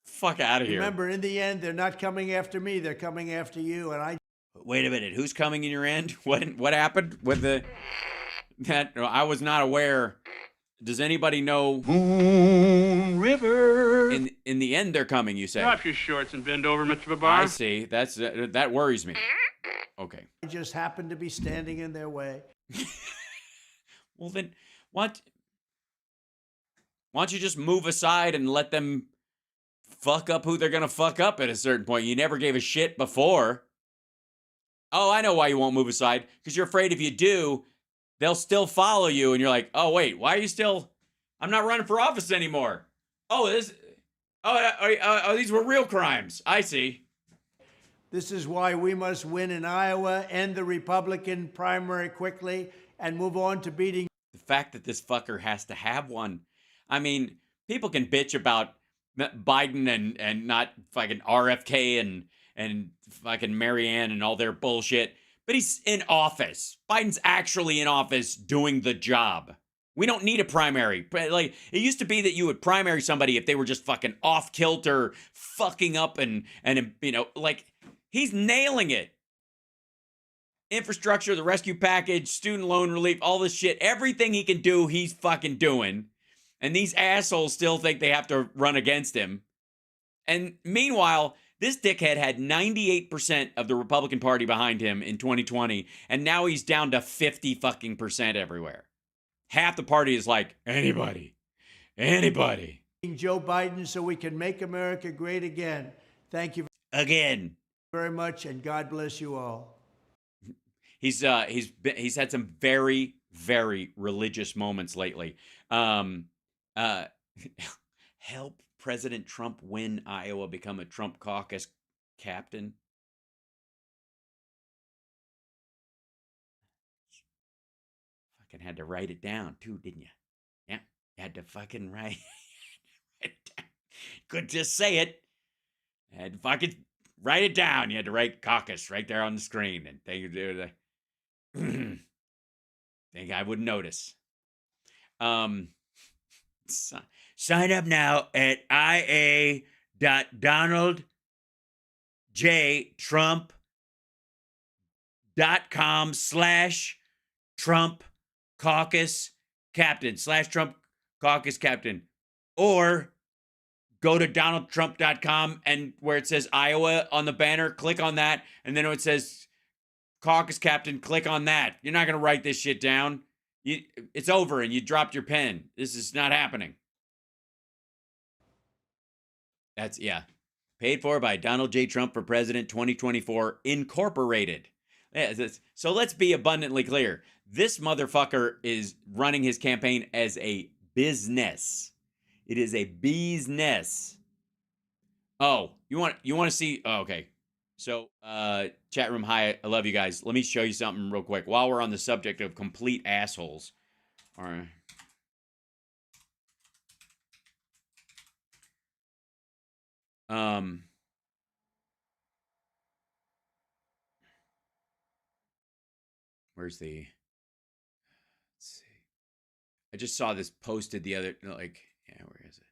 Fuck out of here. Remember, in the end, they're not coming after me, they're coming after you. And Wait a minute, who's coming in your end? What happened with that? I was not aware. Does anybody know? Moon River. In the end, they're coming. You say? Drop your shorts and bend over, Mr. Babar. I see. That worries me. Okay. I just happened to be standing in their way. Well then, why don't you just move aside and let them fuck up who they're gonna fuck up at a certain point? You never gave a shit before. Oh, I know why you won't move aside. Because you're afraid if you do, they'll still follow you, and you're like, oh wait, why are you still? I'm not running for office anymore. Oh, these were real crimes. I see. This is why we must win in Iowa, end the Republican primary quickly, and move on to beating. The fact that this fucker has to have one. I mean, people can bitch about Biden and not fucking RFK and fucking Marianne and all their bullshit, but he's in office. Biden's actually in office doing the job. We don't need a primary. Like, it used to be that you would primary somebody if they were just fucking off kilter, fucking up and you know, like, he's nailing it. Infrastructure, the rescue package, student loan relief, all this shit, everything he can do, he's fucking doing. And these assholes still think they have to run against him. And meanwhile, this dickhead had 98% of the Republican Party behind him in 2020, and now he's down to 50 fucking percent everywhere. Half the party is like, anybody. Joe Biden so we can make America great again. Thank you Again. very much, and God bless you all. He's had some very, very religious moments lately. Help President Trump win Iowa, become a Trump caucus captain. Fucking had to write it down too, didn't you? Yeah, you had to fucking write it down. Couldn't just say it. Had to fucking write it down. You had to write caucus right there on the screen, and think I would notice. Sign up now at ia.donaldjtrump.com/Trump caucus captain /Trump caucus captain, or go to donaldtrump.com and where it says Iowa on the banner, click on that, and then it says caucus captain, click on that. You're not going to write this shit down. It's over and you dropped your pen. This is not happening. That's, yeah. Paid for by Donald J. Trump for President 2024 Incorporated. So let's be abundantly clear. This motherfucker is running his campaign as a business. It is a business. Oh, you want to see? Oh, okay. So, chat room, hi, I love you guys. Let me show you something real quick while we're on the subject of complete assholes. All right. Where's the? Let's see. I just saw this posted the other, like, yeah, where is it?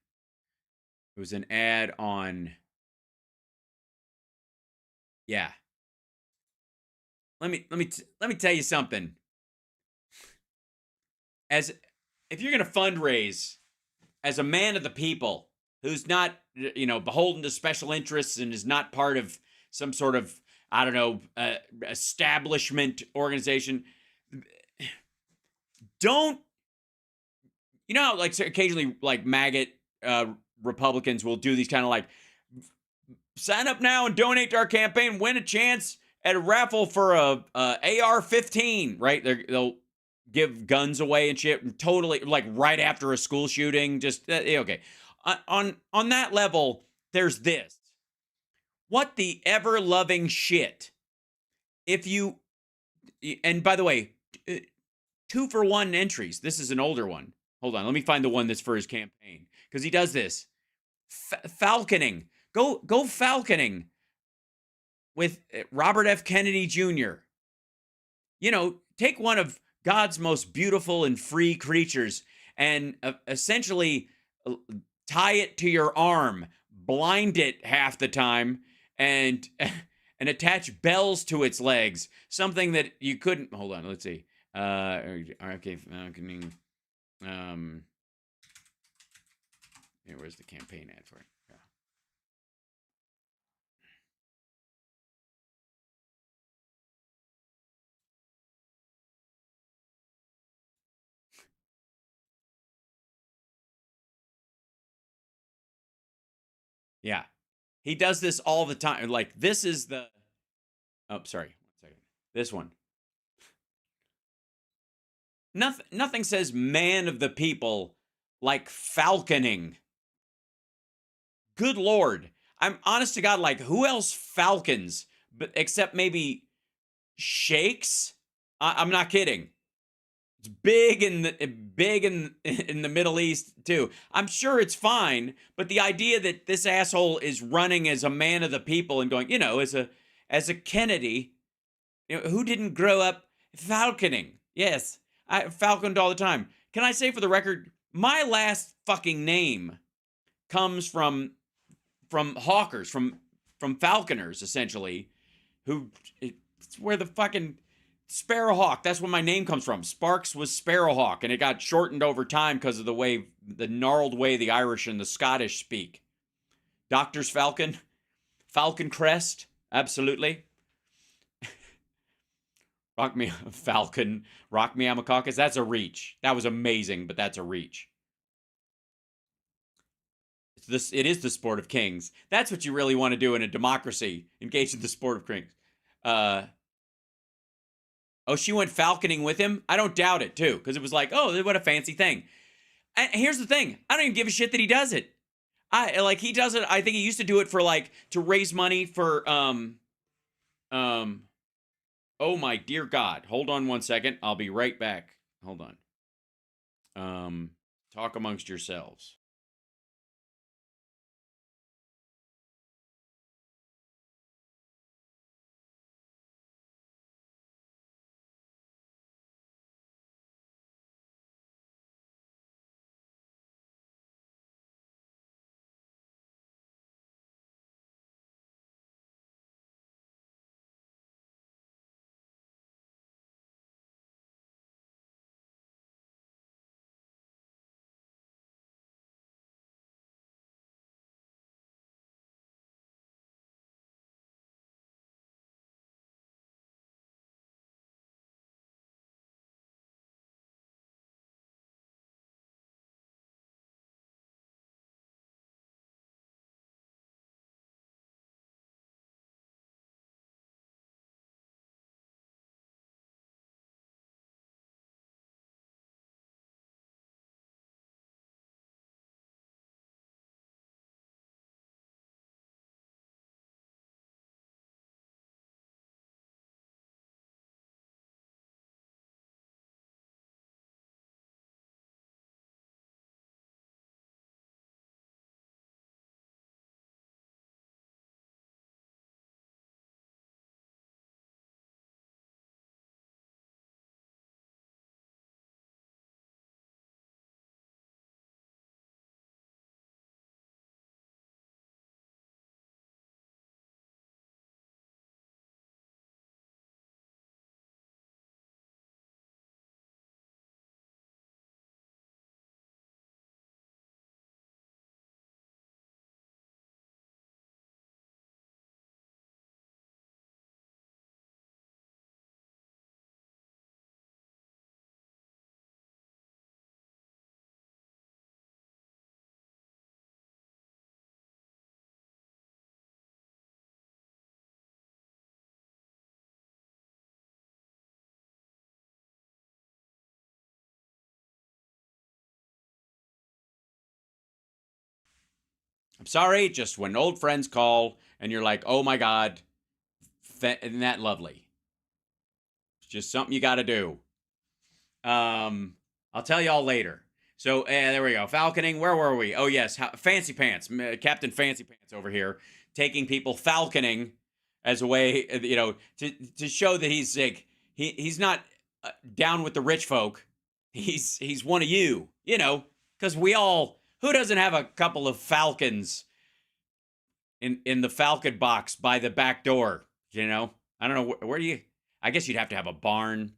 It was an ad on. Yeah. Let me tell you something. If you're going to fundraise as a man of the people who's not, beholden to special interests and is not part of some sort of, I don't know, establishment organization, don't, like occasionally like maggot Republicans will do these kind of like, sign up now and donate to our campaign, win a chance at a raffle for a AR-15, right? They'll give guns away and shit, and totally like right after a school shooting. Just okay. On that level, there's this. What the ever loving shit? If you, and by the way, 2-for-1 entries. This is an older one. Hold on, let me find the one that's for his campaign, because he does this. Falconing. Go falconing with Robert F. Kennedy Jr. You know, take one of God's most beautiful and free creatures and essentially tie it to your arm, blind it half the time, and attach bells to its legs. Something that you couldn't. Hold on, let's see. Okay, falconing. Where's the campaign ad for it? Yeah. He does this all the time. Like, this is the. Oh, sorry. 1 second. This one. Nothing says man of the people like falconing. Good Lord. I'm honest to God, like, who else falcons? But except maybe shakes? I'm not kidding. It's big in the Middle East too. I'm sure it's fine, but the idea that this asshole is running as a man of the people and going, as a Kennedy, who didn't grow up falconing? Yes, I falconed all the time. Can I say for the record, my last fucking name comes from hawkers, from falconers, essentially, who it's where the fucking Sparrowhawk, that's where my name comes from. Sparks was Sparrowhawk, and it got shortened over time because of the gnarled way the Irish and the Scottish speak. Doctor's Falcon, Falcon Crest, absolutely. Rock me, Falcon, Rock Me Amacaucus, that's a reach. That was amazing, but that's a reach. It is the sport of kings. That's what you really want to do in a democracy. Engage in the sport of kings. Oh, she went falconing with him? I don't doubt it, too, because it was like, oh, what a fancy thing. And here's the thing. I don't even give a shit that he does it. He does it. I think he used to do it for, like, to raise money for, oh, my dear God. Hold on 1 second. I'll be right back. Hold on. Talk amongst yourselves. sorry, just when old friends call and you're like, oh my God, isn't that lovely? It's just something you got to do. I'll tell y'all later. So there we go. Falconing. Where were we? Oh yes, Fancy Pants, Captain Fancy Pants over here, taking people falconing as a way, to show that he's like he's not down with the rich folk. He's one of you, because who doesn't have a couple of falcons in the falcon box by the back door? I don't know where do you. I guess you'd have to have a barn.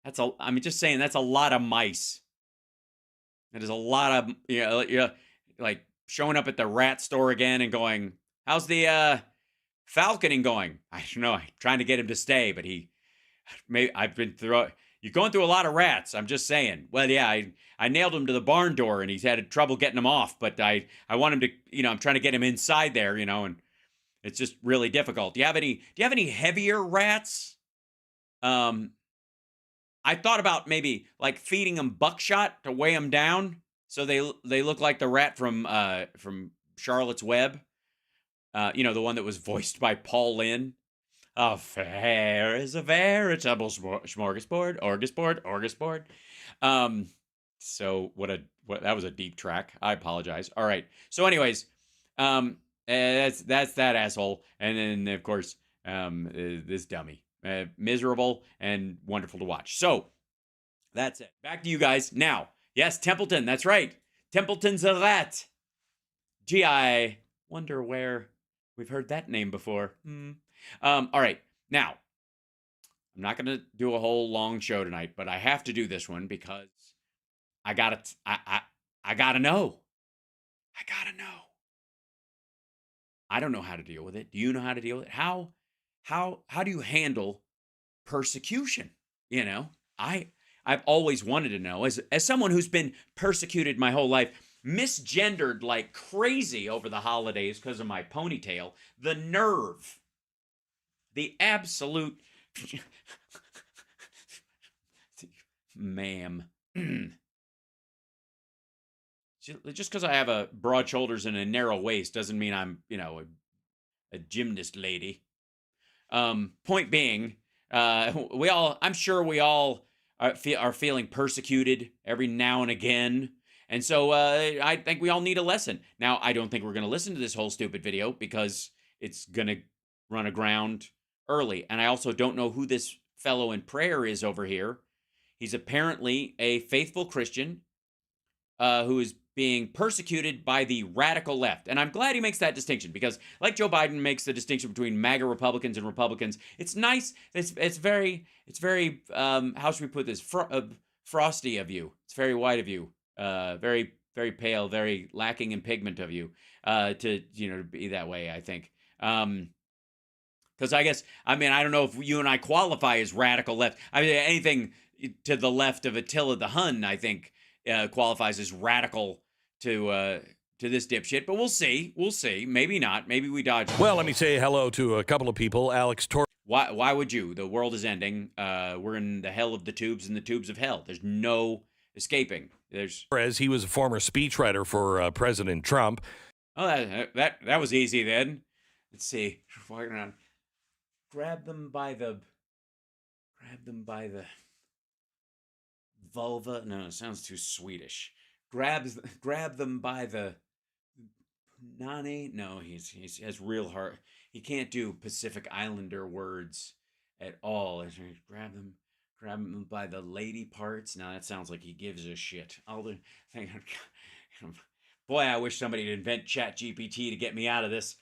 Just saying, that's a lot of mice. That is a lot of, like showing up at the rat store again and going, how's the falconing going? I don't know. I'm trying to get him to stay, but you're going through a lot of rats. I'm just saying. Well, yeah, I nailed him to the barn door and he's had trouble getting him off, but I want him to, I'm trying to get him inside there, and it's just really difficult. Do you have any heavier rats? I thought about maybe like feeding them buckshot to weigh them down, so they look like the rat from Charlotte's Web. The one that was voiced by Paul Lynde. A fair is a veritable smorgasbord, orgasbord. So that was a deep track. I apologize. All right. So anyways, that's that asshole, and then of course this dummy. Miserable and wonderful to watch. So that's it. Back to you guys now. Yes, Templeton. That's right. Templeton's a rat. Gee, I wonder where we've heard that name before. All right. Now, I'm not going to do a whole long show tonight, but I have to do this one because I gotta know. I gotta know. I don't know how to deal with it. Do you know how to deal with it? How do you handle persecution? I've always wanted to know, as someone who's been persecuted my whole life, misgendered like crazy over the holidays because of my ponytail, the nerve, the absolute ma'am. Just because I have a broad shoulders and a narrow waist doesn't mean I'm, a gymnast lady. Point being, I'm sure we all are feeling persecuted every now and again. And so I think we all need a lesson. Now, I don't think we're going to listen to this whole stupid video because it's going to run aground early. And I also don't know who this fellow in prayer is over here. He's apparently a faithful Christian who is being persecuted by the radical left. And I'm glad he makes that distinction because, like Joe Biden makes the distinction between MAGA Republicans and Republicans, it's nice. It's very how should we put this? Frosty of you. It's very white of you. Very, very pale, very lacking in pigment of you to be that way, I think. Because I guess, I don't know if you and I qualify as radical left. Anything to the left of Attila the Hun, I think, qualifies as radical to this dipshit, but we'll see. Maybe not. Maybe we dodge. Well, let me say hello to a couple of people. Alex Tor. Why would you? The world is ending. We're in the hell of the tubes and the tubes of hell. There's no escaping. He was a former speechwriter for President Trump. Oh, that was easy then. Let's see. Grab them by the vulva. No, it sounds too Swedish. Grab them by the nani. No, he has real heart. He can't do Pacific Islander words at all. Grab them by the lady parts. Now that sounds like he gives a shit. Boy, I wish somebody would invent ChatGPT to get me out of this.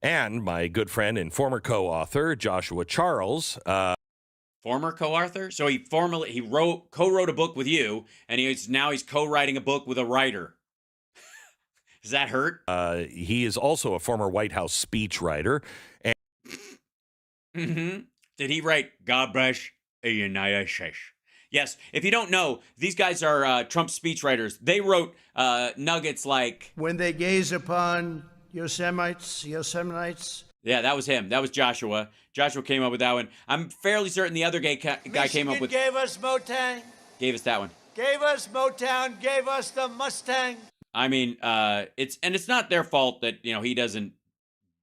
And my good friend and former co-author Joshua Charles. Former co-author? So he co-wrote a book with you, and he's co-writing a book with a writer. Does that hurt? He is also a former White House speechwriter. And Did he write God bless the United States? Yes. If you don't know, these guys are Trump speechwriters. They wrote nuggets like, when they gaze upon Yosemite. Yeah, that was him. That was Joshua. Joshua came up with that one. I'm fairly certain the other guy came up with... gave us Motown. Gave us that one. Gave us Motown, gave us the Mustang. I mean, it's not their fault that, he doesn't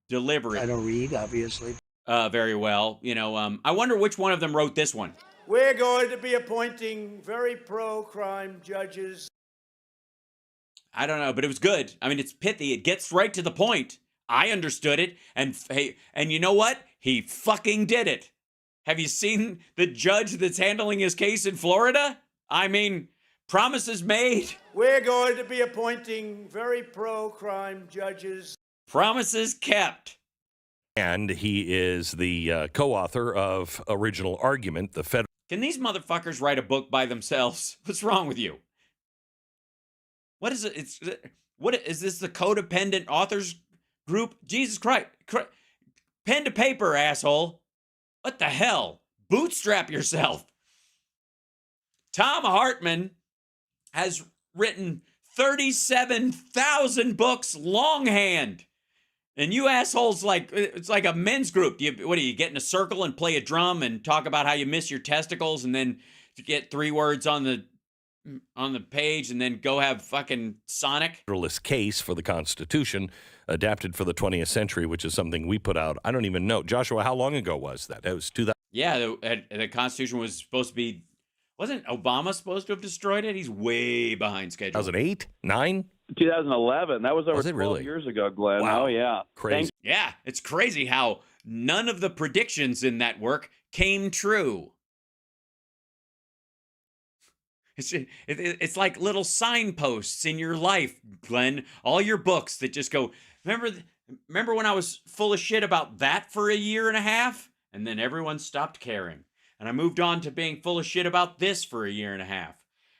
deliver it. I don't read, obviously. Very well. I wonder which one of them wrote this one. We're going to be appointing very pro-crime judges. I don't know, but it was good. I mean, it's pithy. It gets right to the point. I understood it. And hey, and you know what? He fucking did it. Have you seen the judge that's handling his case in Florida? I mean, promises made. We're going to be appointing very pro-crime judges. Promises kept. And he is the co-author of Original Argument, the federal. Can these motherfuckers write a book by themselves? What's wrong with you? What is it? What is this? The codependent authors group? Jesus Christ! Pen to paper, asshole! What the hell? Bootstrap yourself. Tom Hartman has written 37,000 books longhand. And you assholes, it's like a men's group. What do you get in a circle and play a drum and talk about how you miss your testicles and then get 3 words on the page and then go have fucking Sonic? Federalist case for the Constitution, adapted for the 20th century, which is something we put out. I don't even know. Joshua, how long ago was that? That was 2000. Yeah, the Constitution was supposed to be, wasn't Obama supposed to have destroyed it? He's way behind schedule. 2008? 9? 2011. That was over Was it 12 really? years ago, Glenn. Wow. Oh, yeah. Crazy. Yeah, it's crazy how none of the predictions in that work came true. It's like little signposts in your life, Glenn. All your books that just go, remember when I was full of shit about that for a year and a half? And then everyone stopped caring. And I moved on to being full of shit about this for a year and a half.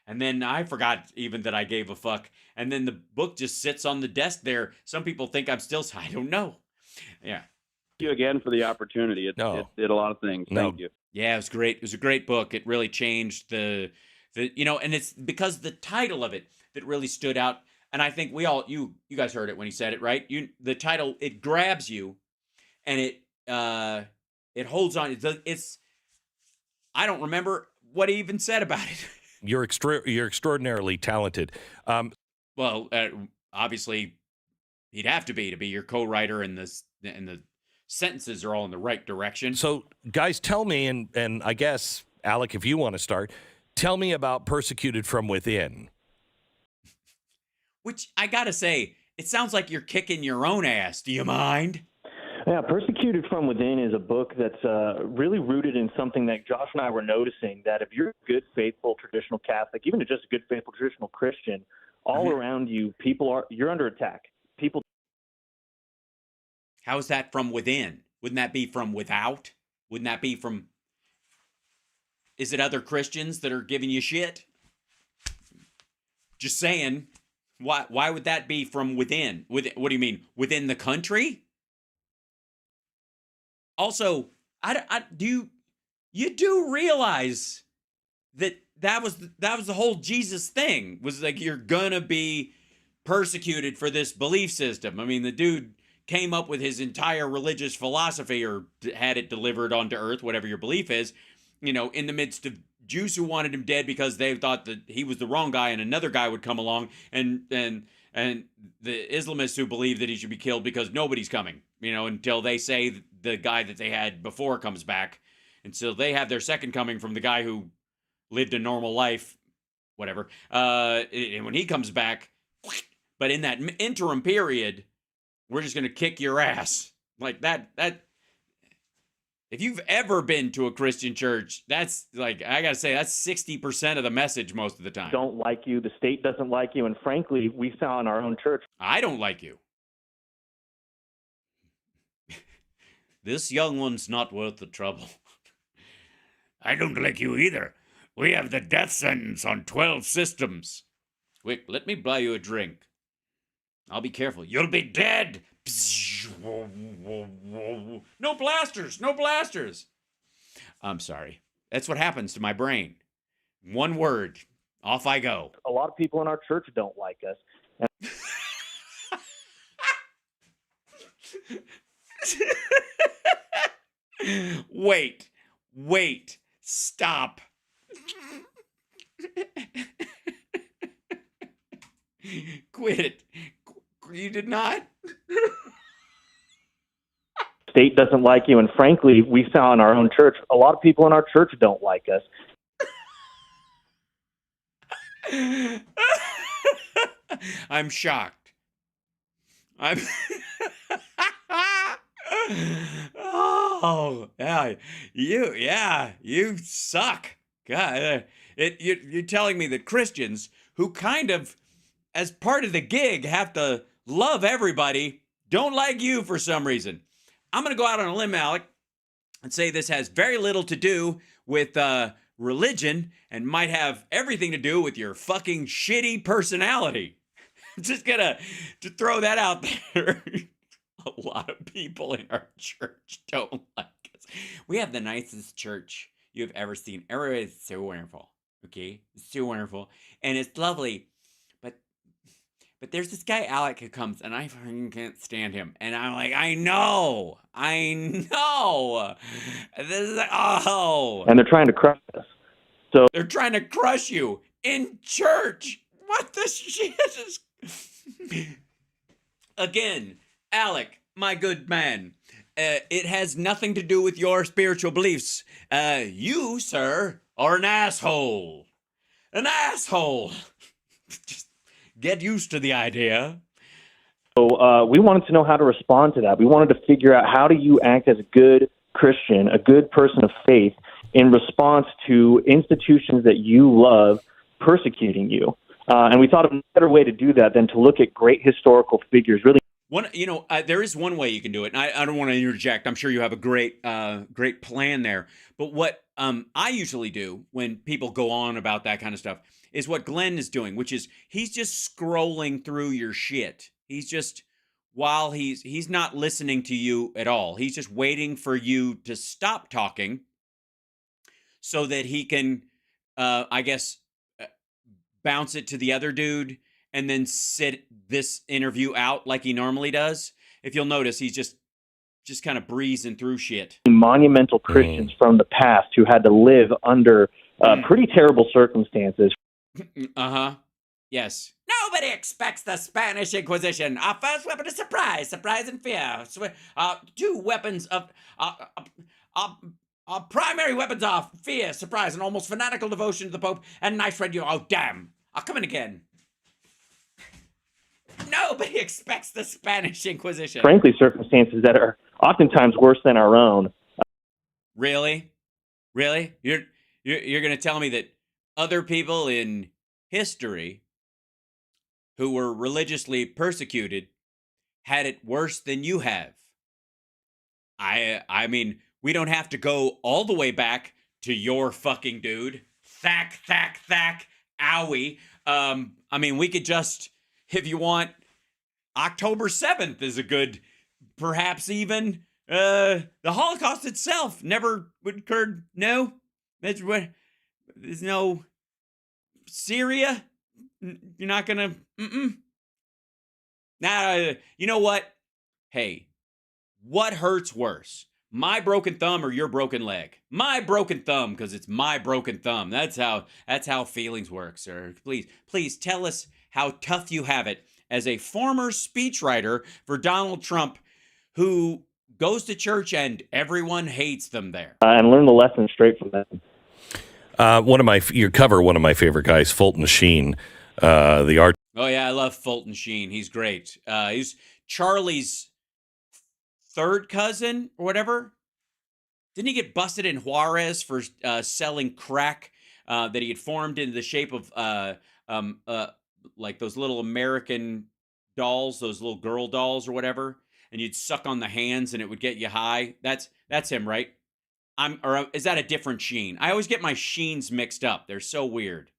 And then I forgot even that I gave a fuck. And then the book just sits on the desk there. Some people think I'm still, I don't know. Yeah. Thank you again for the opportunity. It did a lot of things. Thank you. Yeah, it was great. It was a great book. It really changed and it's because the title of it that really stood out. And I think you guys heard it when he said it, right? The title, it grabs you and it holds on. I don't remember what he even said about it. You're extraordinarily talented. Well, obviously, he'd have to be your co-writer, and the sentences are all in the right direction. So, guys, tell me, and I guess, Alec, if you want to start, tell me about Persecuted from Within. Which, I gotta say, it sounds like you're kicking your own ass. Do you mind? Yeah, Persecuted from Within is a book that's really rooted in something that Josh and I were noticing, that if you're a good, faithful, traditional Catholic, even just a good, faithful, traditional Christian, all around you, you're under attack. People. How is that from within? Wouldn't that be from without? Wouldn't that be from... Is it other Christians that are giving you shit? Just saying. Why would that be from within? What do you mean? Within the country? Also, you do realize that was the whole Jesus thing, was like, you're gonna be persecuted for this belief system. I mean, the dude came up with his entire religious philosophy, or had it delivered onto earth, whatever your belief is, in the midst of Jews who wanted him dead because they thought that he was the wrong guy and another guy would come along, and the Islamists who believe that he should be killed because nobody's coming, until they say the guy that they had before comes back. And so they have their second coming from the guy who lived a normal life, whatever. And when he comes back, but in that interim period, we're just going to kick your ass. Like that. If you've ever been to a Christian church, that's like, I got to say, that's 60% of the message most of the time. Don't like you. The state doesn't like you. And frankly, we saw in our own church. I don't like you. This young one's not worth the trouble. I don't like you either. We have the death sentence on 12 systems. Quick, let me buy you a drink. I'll be careful. You'll be dead. No blasters. No blasters. I'm sorry. That's what happens to my brain. One word. Off I go. A lot of people in our church don't like us. Wait, stop. Quit it. You did not? State doesn't like you, and frankly, we saw in our own church, a lot of people in our church don't like us. I'm shocked. Oh, you suck. God, you're telling me that Christians who kind of, as part of the gig, have to love everybody, don't like you for some reason. I'm going to go out on a limb, Alec, and say this has very little to do with religion and might have everything to do with your fucking shitty personality. Just gonna to throw that out there. A lot of people in our church don't like us. We have the nicest church you've ever seen. Everybody is so wonderful. Okay? It's so wonderful. And it's lovely. But there's this guy, Alec, who comes, and I fucking can't stand him. And I'm like, I know. This is, oh. And they're trying to crush us. So they're trying to crush you in church. What the shit is... Again, Alec, my good man, it has nothing to do with your spiritual beliefs. You, sir, are an asshole. An asshole. Just get used to the idea. So we wanted to know how to respond to that. We wanted to figure out, how do you act as a good Christian, a good person of faith, in response to institutions that you love persecuting you. And we thought of a better way to do that than to look at great historical figures. Really, there is one way you can do it. And I don't want to interject. I'm sure you have a great plan there. But what I usually do when people go on about that kind of stuff is what Glenn is doing, which is he's just scrolling through your shit. He's just, while he's not listening to you at all. He's just waiting for you to stop talking so that he can, I guess, bounce it to the other dude and then sit this interview out like he normally does. If you'll notice, he's just kind of breezing through shit. Monumental Christians from the past who had to live under pretty terrible circumstances. Uh-huh. Yes. Nobody expects the Spanish Inquisition. Our first weapon is surprise and fear. Two weapons of... Our primary weapons are fear, surprise, and almost fanatical devotion to the Pope, and nice red... Oh, damn. I'll come in again. Nobody expects the Spanish Inquisition. Frankly, circumstances that are oftentimes worse than our own. Really? Really? You're going to tell me that other people in history who were religiously persecuted had it worse than you have? I mean, we don't have to go all the way back to your fucking dude. Thack, owie. I mean, we could just, if you want, October 7th is a good, perhaps even, the Holocaust itself never occurred. No, there's no Syria. You're not gonna, Nah, you know what? Hey, what hurts worse? My broken thumb or your broken leg? My broken thumb, because it's my broken thumb. That's how feelings work, sir. Please tell us how tough you have it as a former speechwriter for Donald Trump, who goes to church and everyone hates them there. And learn the lesson straight from them. One of my favorite guys, Fulton Sheen, the art. Oh yeah, I love Fulton Sheen. He's great. He's Charlie's third cousin or whatever. Didn't he get busted in Juarez for selling crack that he had formed into the shape of like those little American dolls, those little girl dolls or whatever, and you'd suck on the hands and it would get you high? That's him, right? Or is that a different Sheen? I always get my Sheens mixed up. They're so weird.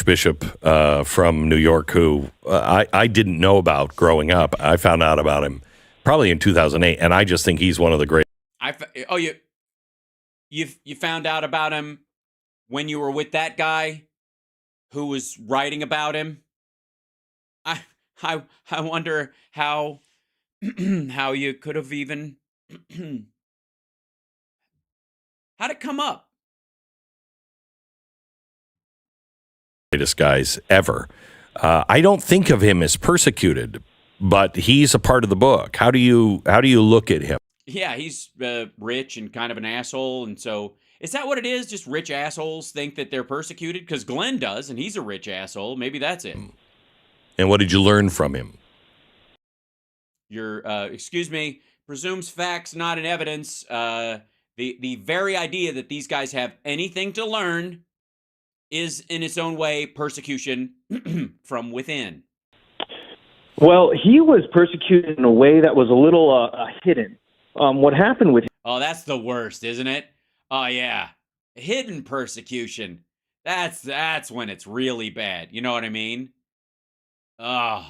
Bishop from New York, who I didn't know about growing up. I found out about him probably in 2008, and I just think he's one of the great. You found out about him when you were with that guy who was writing about him? I wonder how how you could have even how'd it come up? Greatest guys ever. I don't think of him as persecuted, but he's a part of the book. How do you look at him? Yeah, he's rich and kind of an asshole, and so is that what it is? Just rich assholes think that they're persecuted? Because Glenn does, and he's a rich asshole. Maybe that's it. And what did you learn from him? Your excuse me, presumes facts, not in evidence. The very idea that these guys have anything to learn is, in its own way, persecution from within. Well, he was persecuted in a way that was a little hidden. What happened with him? Oh, that's the worst, isn't it? Oh yeah, hidden persecution. That's when it's really bad. You know what I mean? Oh,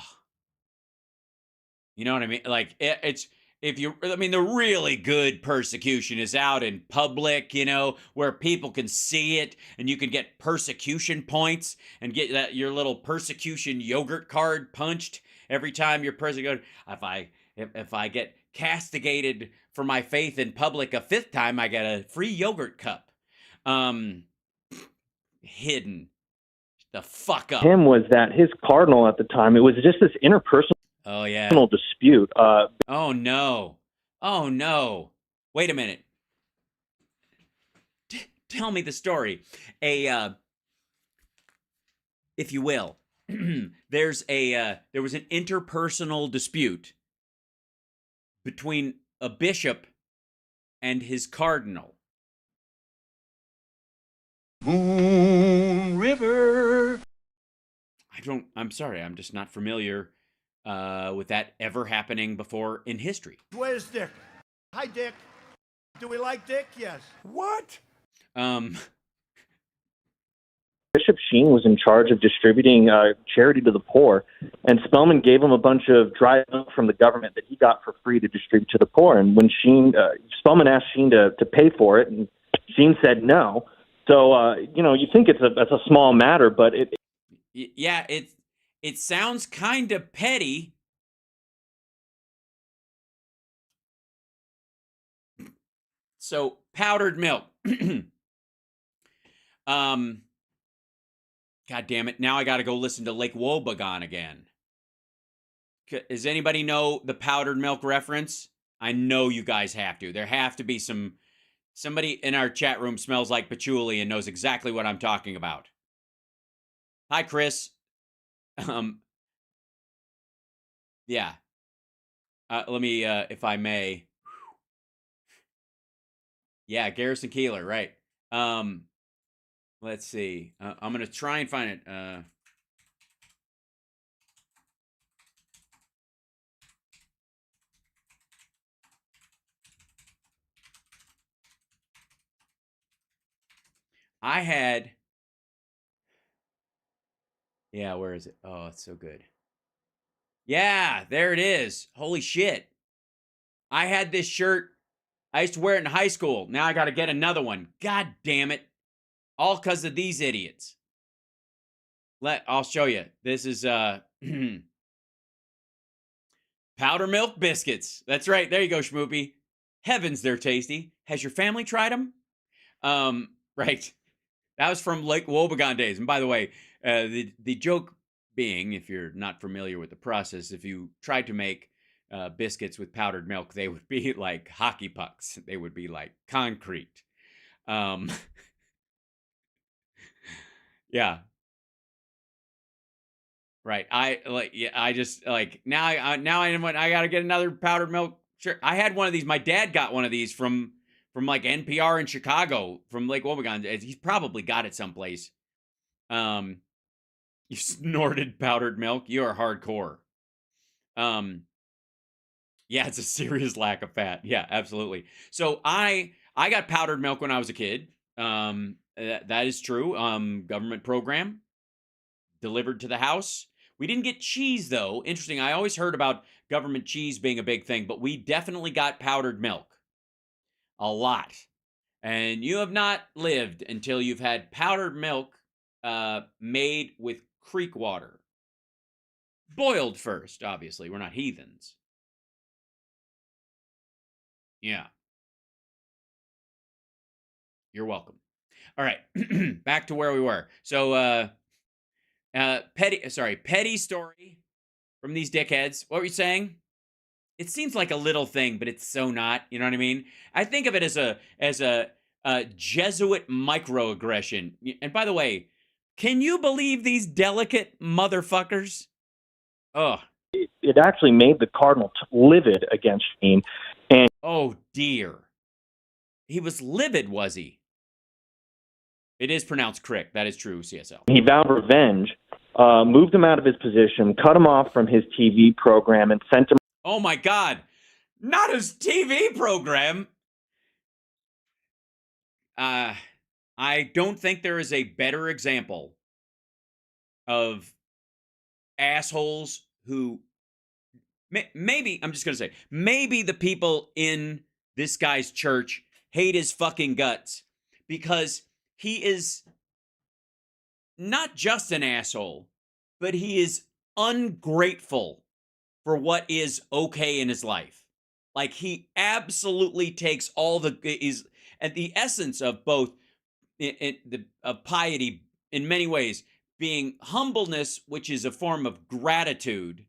you know what I mean? Like it's the really good persecution is out in public, where people can see it and you can get persecution points and get your little persecution yogurt card punched every time you're persecuted. If I get castigated for my faith in public a fifth time, I get a free yogurt cup. Hidden the fuck up. Him was that his cardinal at the time, it was just this interpersonal dispute. Oh no. Wait a minute. Tell me the story. If you will, there was an interpersonal dispute between a bishop and his cardinal. Moon River. I'm sorry, I'm just not familiar with that ever happening before in history. Where's Dick? Hi, Dick. Do we like Dick? Yes. What? Bishop Sheen was in charge of distributing charity to the poor, and Spellman gave him a bunch of dry milk from the government that he got for free to distribute to the poor. And when Spellman asked Sheen to pay for it, and Sheen said no. So you think it's a small matter, but it sounds kind of petty. So powdered milk. God damn it. Now I got to go listen to Lake Wobegon again. Does anybody know the powdered milk reference? I know you guys have to. There have to be somebody in our chat room smells like patchouli and knows exactly what I'm talking about. Hi, Chris. Yeah. Let me, if I may. Yeah, Garrison Keillor, right. Let's see. I'm going to try and find it. I had... Yeah, where is it? Oh, it's so good. Yeah, there it is. Holy shit. I had this shirt. I used to wear it in high school. Now I got to get another one. God damn it. All because of these idiots. I'll show you. This is powder milk biscuits. That's right. There you go, Schmoopy. Heavens, they're tasty. Has your family tried them? Right. That was from Lake Wobegon days. And by the way, the joke being, if you're not familiar with the process, if you tried to make biscuits with powdered milk, they would be like hockey pucks. They would be like concrete. Yeah. Right. I just like now I got to get another powdered milk shirt. I had one of these. My dad got one of these from like NPR in Chicago from Lake Wobegon. He's probably got it someplace. You snorted powdered milk. You are hardcore. Yeah, it's a serious lack of fat. Yeah, absolutely. So I got powdered milk when I was a kid. That is true. Government program delivered to the house. We didn't get cheese, though. Interesting. I always heard about government cheese being a big thing, but we definitely got powdered milk. A lot. And you have not lived until you've had powdered milk made with creek water. Boiled first, obviously. We're not heathens. Yeah. You're welcome. All right. Back to where we were. So, Petty story from these dickheads. What were you saying? It seems like a little thing, but it's so not. You know what I mean? I think of it as a Jesuit microaggression. And by the way, can you believe these delicate motherfuckers? Ugh. It actually made the Cardinal livid against Sheen. And oh dear, he was livid, was he? It is pronounced Crick. That is true, CSL. He vowed revenge, moved him out of his position, cut him off from his TV program, and sent him. Oh my God, not his TV program. I don't think there is a better example of assholes who maybe, I'm just going to say, maybe the people in this guy's church hate his fucking guts because he is not just an asshole, but he is ungrateful for what is okay in his life. Like, he absolutely takes all is at the essence of both of piety in many ways being humbleness, which is a form of gratitude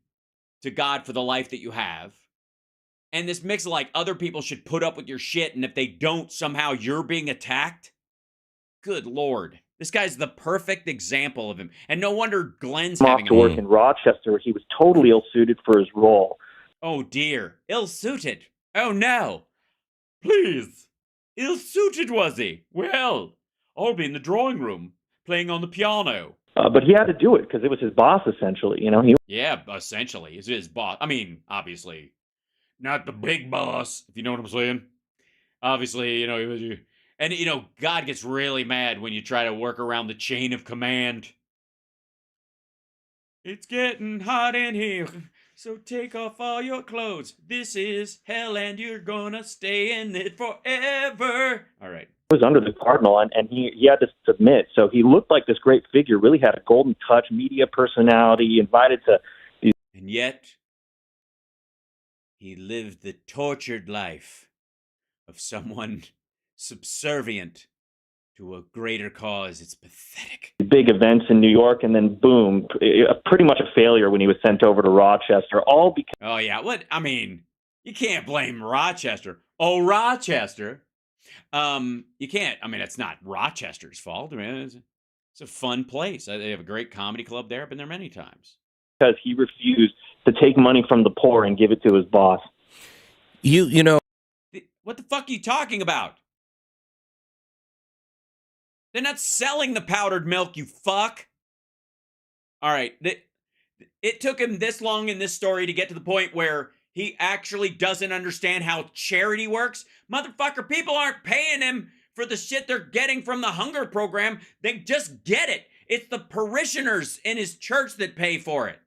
to God for the life that you have. And this mix of like other people should put up with your shit, and if they don't, somehow you're being attacked. Good Lord. This guy's the perfect example of him. And no wonder Glenn's having to work in Rochester. He was totally ill-suited for his role. Oh, dear. Ill-suited. Oh, no. Please. Ill-suited, was he? Well, I'll be in the drawing room, playing on the piano. But he had to do it because it was his boss, essentially. You know, yeah, essentially. It's his boss. I mean, obviously, not the big boss, if you know what I'm saying. Obviously, you know, he was... And, you know, God gets really mad when you try to work around the chain of command. It's getting hot in here, so take off all your clothes. This is hell, and you're gonna stay in it forever. All right. He was under the Cardinal, and he had to submit. So he looked like this great figure, really had a golden touch, media personality, invited to these. And yet, he lived the tortured life of someone subservient to a greater cause. It's pathetic. Big events in New York, and then boom, pretty much a failure when he was sent over to Rochester, all because... Oh, yeah. What? I mean, you can't blame Rochester. Oh, Rochester. You can't. I mean, it's not Rochester's fault. I mean, it's a fun place. They have a great comedy club there. I've been there many times. Because he refused to take money from the poor and give it to his boss. You know... What the fuck are you talking about? They're not selling the powdered milk, you fuck. All right. It took him this long in this story to get to the point where he actually doesn't understand how charity works. Motherfucker, people aren't paying him for the shit they're getting from the hunger program. They just get it. It's the parishioners in his church that pay for it.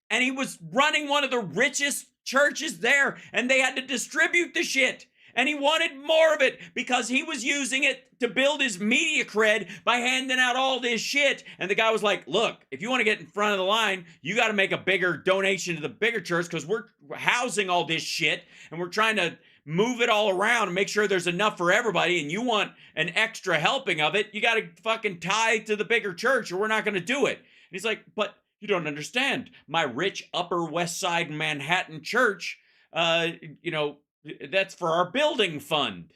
And he was running one of the richest churches there, and they had to distribute the shit. And he wanted more of it because he was using it to build his media cred by handing out all this shit. And the guy was like, look, if you want to get in front of the line, you got to make a bigger donation to the bigger church because we're housing all this shit and we're trying to move it all around and make sure there's enough for everybody. And you want an extra helping of it, you got to fucking tie to the bigger church or we're not going to do it. And he's like, but you don't understand. My rich Upper West Side Manhattan church, you know, that's for our building fund.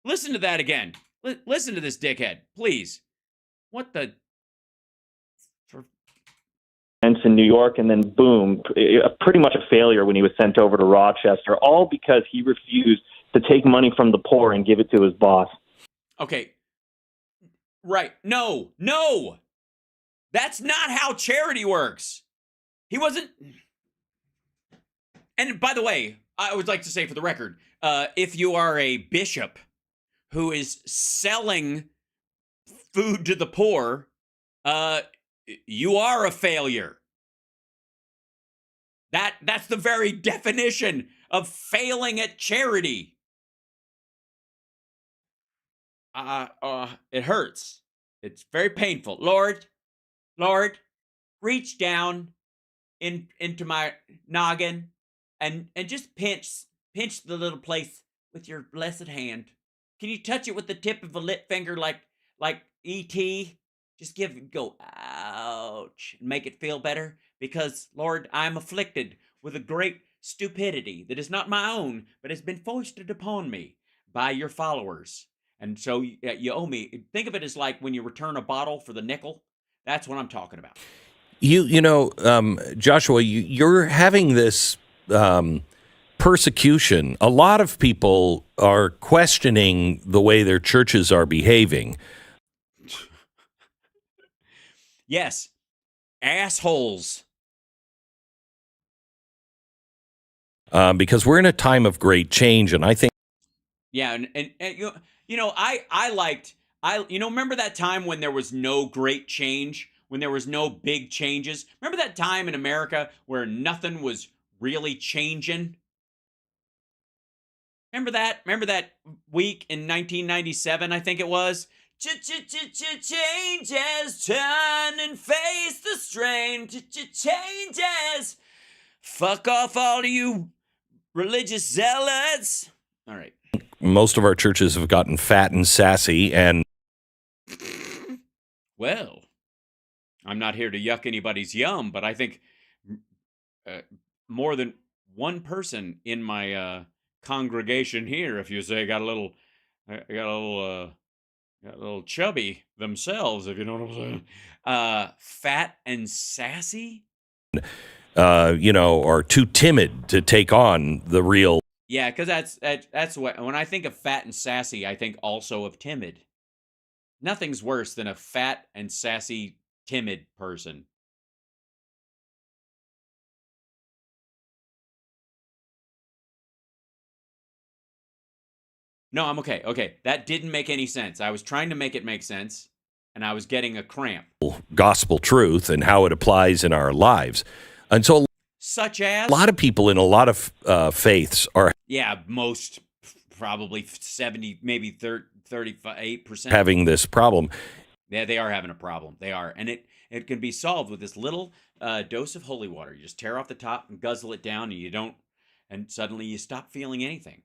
Listen to that again. Listen to this dickhead, please. What the? In New York, and then boom, pretty much a failure when he was sent over to Rochester, all because he refused to take money from the poor and give it to his boss. Okay. Right. No. That's not how charity works. He wasn't. And by the way, I would like to say for the record, if you are a bishop who is selling food to the poor, you are a failure. That's the very definition of failing at charity. It hurts. It's very painful. Lord, reach down into my noggin and just pinch the little place with your blessed hand. Can you touch it with the tip of a lit finger like E.T.? Just go, ouch, and make it feel better? Because, Lord, I am afflicted with a great stupidity that is not my own, but has been foisted upon me by your followers. And so you owe me. Think of it as like when you return a bottle for the nickel. That's what I'm talking about. Joshua, you're having this persecution. A lot of people are questioning the way their churches are behaving. Yes, assholes. Because we're in a time of great change, and I think. Yeah, and remember that time when there was no great change, when there was no big changes? Remember that time in America where nothing was really changing? Remember that? Remember that week in 1997, I think it was? Changes, turn and face the strain. Changes. Fuck off all of you religious zealots. All right. Most of our churches have gotten fat and sassy, and well, I'm not here to yuck anybody's yum, but I think more than one person in my congregation here, if you say, got a little chubby themselves, if you know what I'm saying. Fat and sassy. Are too timid to take on the real. Yeah, because that's what, when I think of fat and sassy, I think also of timid. Nothing's worse than a fat and sassy, timid person. No, I'm okay. Okay, that didn't make any sense. I was trying to make it make sense, and I was getting a cramp. Gospel truth and how it applies in our lives. And so, such as? A lot of people in a lot of faiths are. Yeah, most, probably 70, maybe 38% having this problem. Yeah, they are having a problem. They are. And it can be solved with this little dose of holy water. You just tear off the top and guzzle it down, and suddenly you stop feeling anything.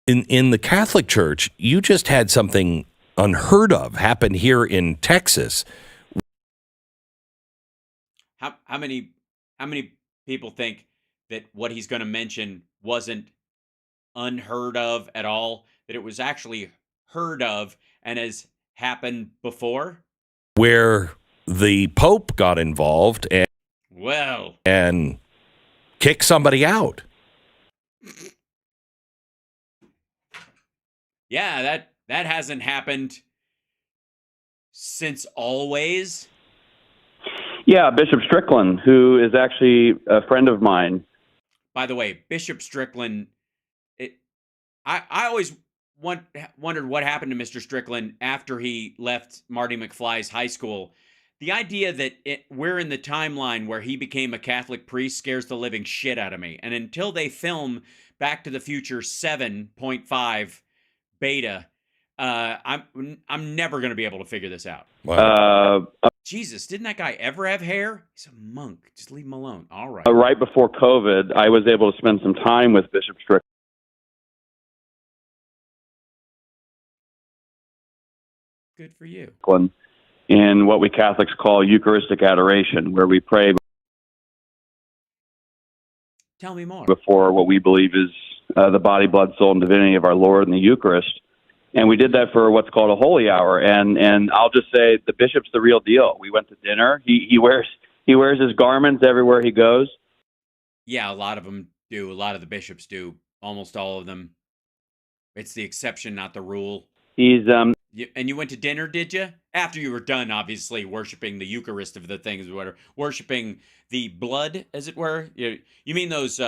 In the Catholic Church, you just had something unheard of happen here in Texas. How many people think that what he's going to mention wasn't unheard of at all, that it was actually heard of and has happened before? Where the Pope got involved and kicked somebody out. Yeah, that hasn't happened since always. Yeah, Bishop Strickland, who is actually a friend of mine. By the way, Bishop Strickland, I always wondered what happened to Mr. Strickland after he left Marty McFly's high school. The idea that we're in the timeline where he became a Catholic priest scares the living shit out of me. And until they film Back to the Future 7.5 beta, I'm never going to be able to figure this out. Wow. Jesus, didn't that guy ever have hair? He's a monk. Just leave him alone. All right. Right before COVID, I was able to spend some time with Bishop Strickland. Good for you. In what we Catholics call Eucharistic adoration, where we pray. Tell me more. Before what we believe is the body, blood, soul, and divinity of our Lord in the Eucharist. And we did that for what's called a holy hour. And I'll just say the bishop's the real deal. We went to dinner. He wears his garments everywhere he goes. Yeah, a lot of them do. A lot of the bishops do. Almost all of them. It's the exception, not the rule. He's and you went to dinner, did you? After you were done, obviously, worshiping the Eucharist of the things, whatever, worshiping the blood, as it were. You mean those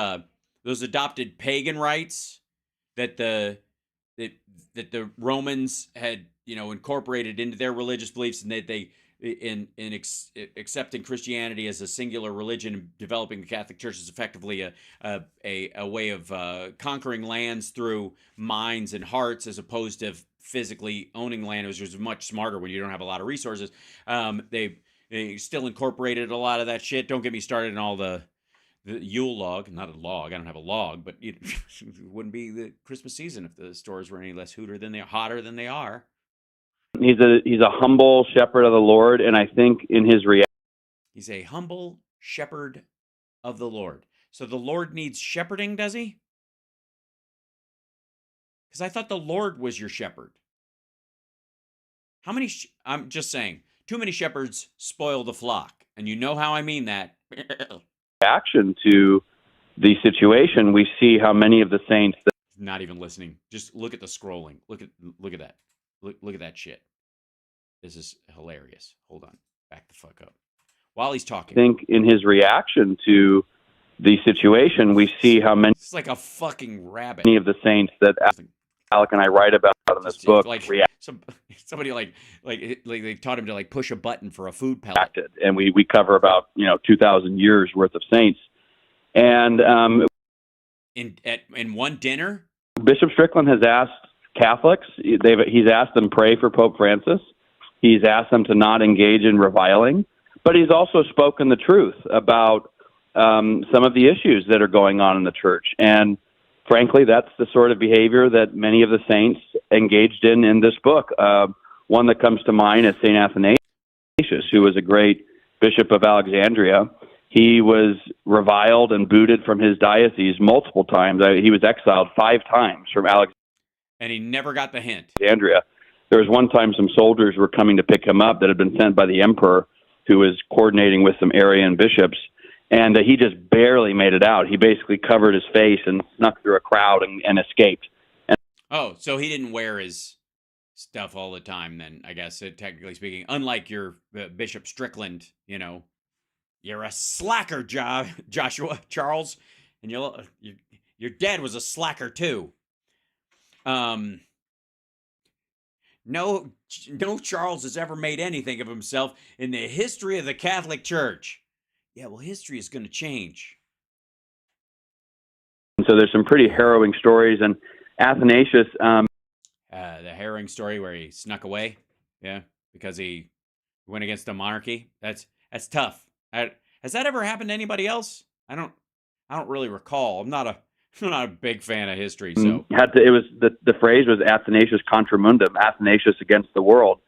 adopted pagan rites that the Romans had, incorporated into their religious beliefs, and that they accepting Christianity as a singular religion and developing the Catholic Church is effectively a way of conquering lands through minds and hearts, as opposed to physically owning land, which was much smarter when you don't have a lot of resources. They still incorporated a lot of that shit. Don't get me started on all the the Yule log, not a log. I don't have a log, but it wouldn't be the Christmas season if the stores were any less hotter than they are. He's a humble shepherd of the Lord, and I think in his He's a humble shepherd of the Lord. So the Lord needs shepherding, does he? Because I thought the Lord was your shepherd. How many? I'm just saying, too many shepherds spoil the flock, and you know how I mean that. reaction to the situation, we see how many of the saints that Not even listening. Just look at the scrolling. Look at that. Look at that shit. This is hilarious. Hold on. Back the fuck up. While he's talking. think in his reaction to the situation, we see how many It's like a fucking rabbit. of the saints that Alec and I write about in this book Like somebody like they taught him to like push a button for a food pellet. reacted, and we cover about 2,000 years worth of saints, and In one dinner. Bishop Strickland has asked Catholics. He's asked them pray for Pope Francis. He's asked them to not engage in reviling, but he's also spoken the truth about some of the issues that are going on in the church. And frankly, that's the sort of behavior that many of the saints engaged in this book. One that comes to mind is St. Athanasius, who was a great bishop of Alexandria. He was reviled and booted from his diocese multiple times. He was exiled 5 times from Alexandria. And he never got the hint. There was one time some soldiers were coming to pick him up that had been sent by the emperor, who was coordinating with some Arian bishops, and he just barely made it out. He basically covered his face and snuck through a crowd and escaped. Oh, so he didn't wear his stuff all the time then, I guess, technically speaking. Unlike your Bishop Strickland, you're a slacker, Joshua Charles, and your dad was a slacker too. No Charles has ever made anything of himself in the history of the Catholic Church. Yeah, well, history is going to change. And so there's some pretty harrowing stories. And Athanasius, The harrowing story where he snuck away, because he went against the monarchy. That's tough. Has that ever happened to anybody else? I don't really recall. I'm not a big fan of history, so the phrase was Athanasius contra mundum, Athanasius against the world,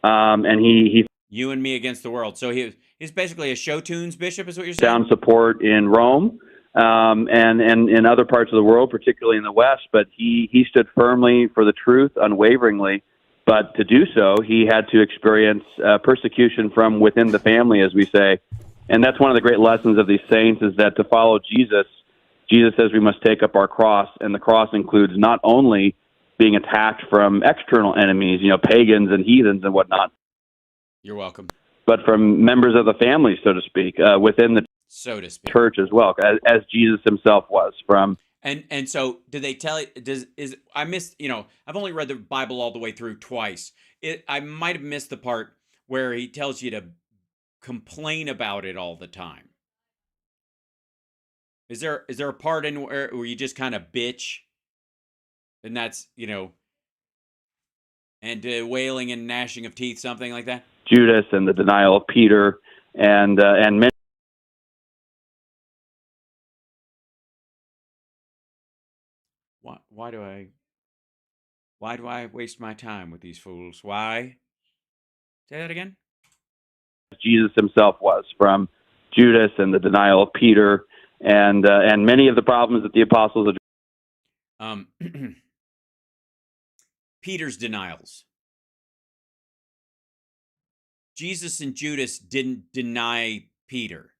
and he you and me against the world. So he's basically a show tunes bishop, is what you're saying? found support in Rome, and in other parts of the world, particularly in the West. But he stood firmly for the truth, unwaveringly. But to do so, he had to experience persecution from within the family, as we say. And that's one of the great lessons of these saints, is that to follow Jesus says we must take up our cross, and the cross includes not only being attacked from external enemies, pagans and heathens and whatnot. You're welcome. But from members of the family, so to speak, within the church as well, as Jesus himself was from. And so, did they tell you? I missed? I've only read the Bible all the way through twice. I might have missed the part where he tells you to complain about it all the time. Is there a part in where you just kind of bitch, and that's and wailing and gnashing of teeth, something like that? Judas and the denial of Peter and many. Why do I waste my time with these fools? Why? Say that again. Jesus himself was from Judas and the denial of Peter and many of the problems that the apostles addressed. Peter's denials. Jesus and Judas didn't deny Peter.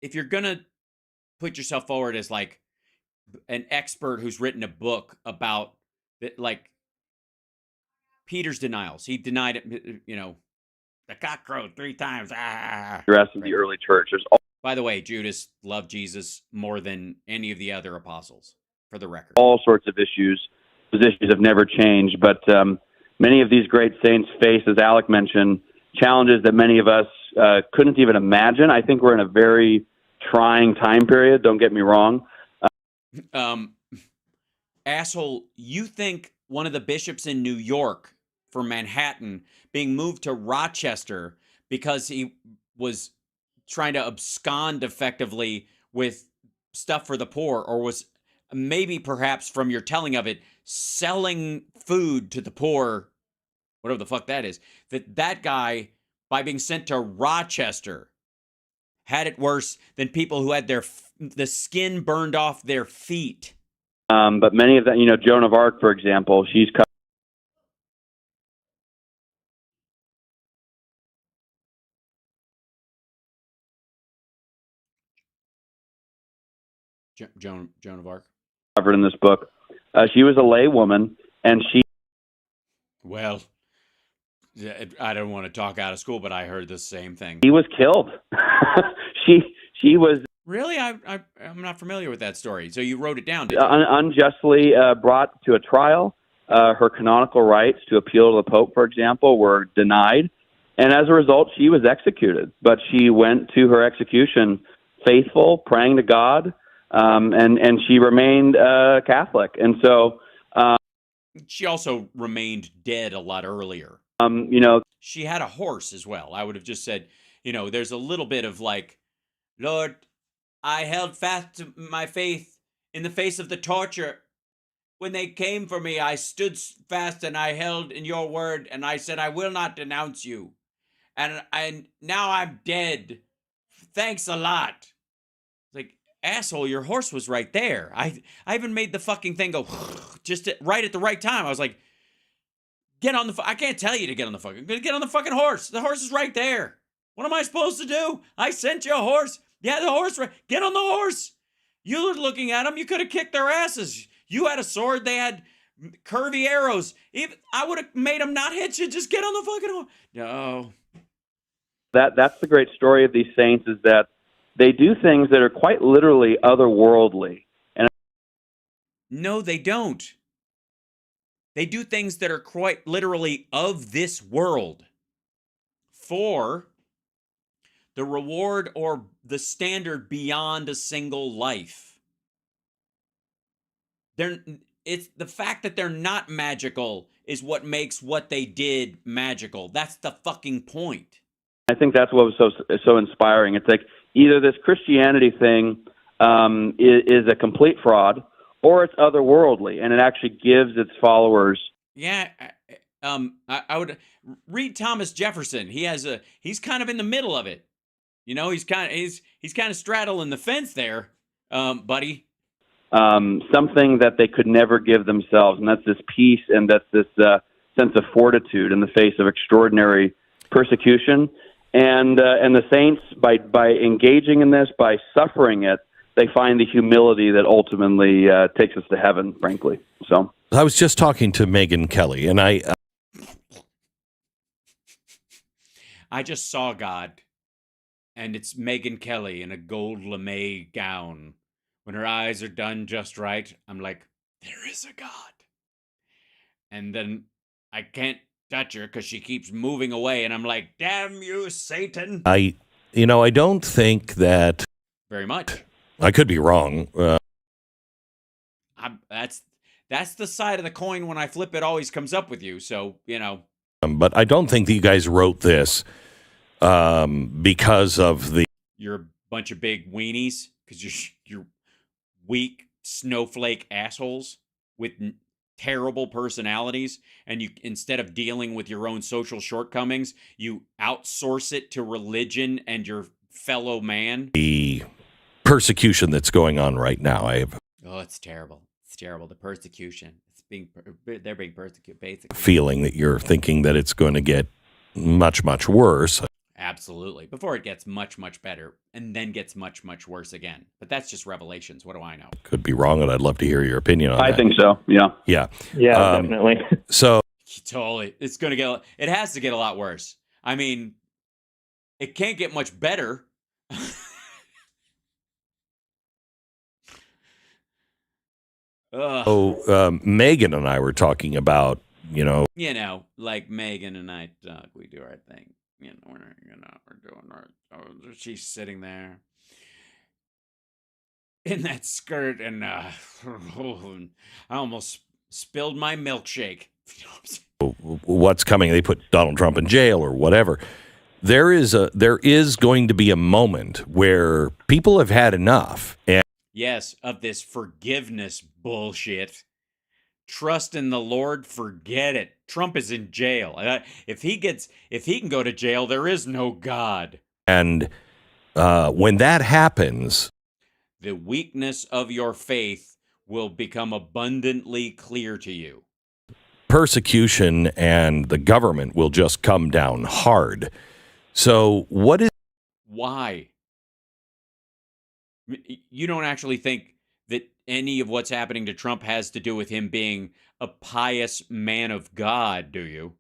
If you're gonna put yourself forward as like an expert who's written a book about that, like Peter's denials, he denied it. The cock crowed 3 times. The rest of the early church. By the way, Judas loved Jesus more than any of the other apostles, for the record. All sorts of issues. Those issues have never changed, but many of these great saints face, as Alec mentioned, challenges that many of us couldn't even imagine. I think we're in a very trying time period. Don't get me wrong. Asshole, you think one of the bishops in New York for Manhattan being moved to Rochester because he was trying to abscond effectively with stuff for the poor, or was maybe perhaps from your telling of it, selling food to the poor, whatever the fuck that is, that guy, by being sent to Rochester, had it worse than people who had the skin burned off their feet. But many of them, Joan of Arc, for example, she's Joan of Arc. covered in this book. She was a lay woman, and Well, I don't want to talk out of school, but I heard the same thing. she was killed. she was Really? I'm not familiar with that story. So you wrote it down, did you? unjustly brought to a trial. Her canonical rights to appeal to the Pope, for example, were denied. And as a result, she was executed. But she went to her execution faithful, praying to God, and she remained Catholic. And so she also remained dead a lot earlier. She had a horse as well. I would have just said, there's a little bit of like, Lord, I held fast to my faith in the face of the torture. When they came for me, I stood fast and I held in your word, and I said, I will not denounce you. And now I'm dead. Thanks a lot. Like, asshole, your horse was right there. I even made the fucking thing go just right at the right time. I was like, get on the I can't tell you to get on the fucking, get on the fucking horse. The horse is right there. What am I supposed to do? I sent you a horse. Yeah, the horse, get on the horse. You were looking at them. You could have kicked their asses. You had a sword. They had curvy arrows. I would have made them not hit you. Just get on the fucking horse. No. That's the great story of these saints, is that they do things that are quite literally otherworldly. And no, they don't. They do things that are quite literally of this world for the reward or the standard beyond a single life. It's the fact that they're not magical is what makes what they did magical. That's the fucking point. I think that's what was so inspiring. It's like either this Christianity thing is a complete fraud, or it's otherworldly, and it actually gives its followers. Yeah, I would read Thomas Jefferson. He's kind of in the middle of it. He's kind of straddling the fence there, buddy. Something that they could never give themselves, and that's this peace, and that's this sense of fortitude in the face of extraordinary persecution. And the saints, by engaging in this, by suffering it, they find the humility that ultimately takes us to heaven, frankly. So I was just talking to Megyn Kelly, and I just saw God, and it's Megyn Kelly in a gold lame gown. When her eyes are done just right, I'm like, there is a God. And then I can't touch her because she keeps moving away, and I'm like, damn you, Satan. I don't think that very much. I could be wrong. That's the side of the coin when I flip it always comes up with you. So, But I don't think that you guys wrote this because of you're a bunch of big weenies, because you're weak snowflake assholes with terrible personalities, and you, instead of dealing with your own social shortcomings, you outsource it to religion and your fellow man. The persecution that's going on right now. It's terrible. It's terrible. The persecution. They're being persecuted, basically. Feeling that you're thinking that it's going to get much, much worse. Absolutely. Before it gets much, much better, and then gets much, much worse again. But that's just revelations. What do I know? Could be wrong, and I'd love to hear your opinion on that. I think so. Yeah. Yeah. Yeah, definitely. So totally, it has to get a lot worse. I mean, it can't get much better. Megan and I were talking about, like Megan and I talk, we do our thing. We're doing our. She's sitting there in that skirt, and I almost spilled my milkshake. You know what I'm saying? what's coming. They put Donald Trump in jail or whatever. There is going to be a moment where people have had enough. And Yes, of this forgiveness bullshit. Trust in the Lord, forget it. Trump is in jail. If he can go to jail, there is no God. when that happens, The weakness of your faith will become abundantly clear to you. persecution and the government will just come down hard. So what is Why? You don't actually think that any of what's happening to Trump has to do with him being a pious man of God, do you?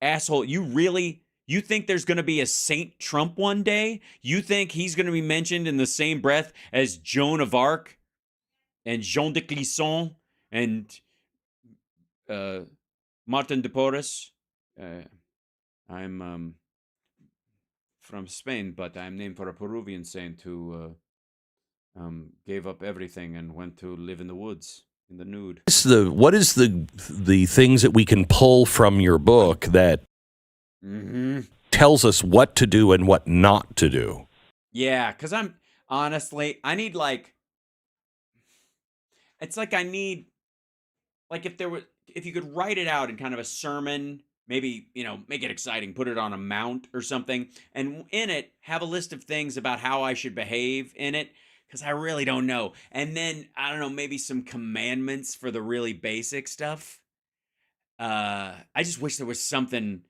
Asshole, you think there's going to be a Saint Trump one day? You think he's going to be mentioned in the same breath as Joan of Arc and Jean de Clisson and Martin de Porres? I'm from Spain, but I'm named for a Peruvian saint who gave up everything and went to live in the woods in the nude. what is the things that we can pull from your book that tells us what to do and what not to do? Yeah, because I need if you could write it out in kind of a sermon, maybe, make it exciting, put it on a mount or something, and in it, have a list of things about how I should behave in it, because I really don't know. And then, I don't know, maybe some commandments for the really basic stuff. I just wish there was something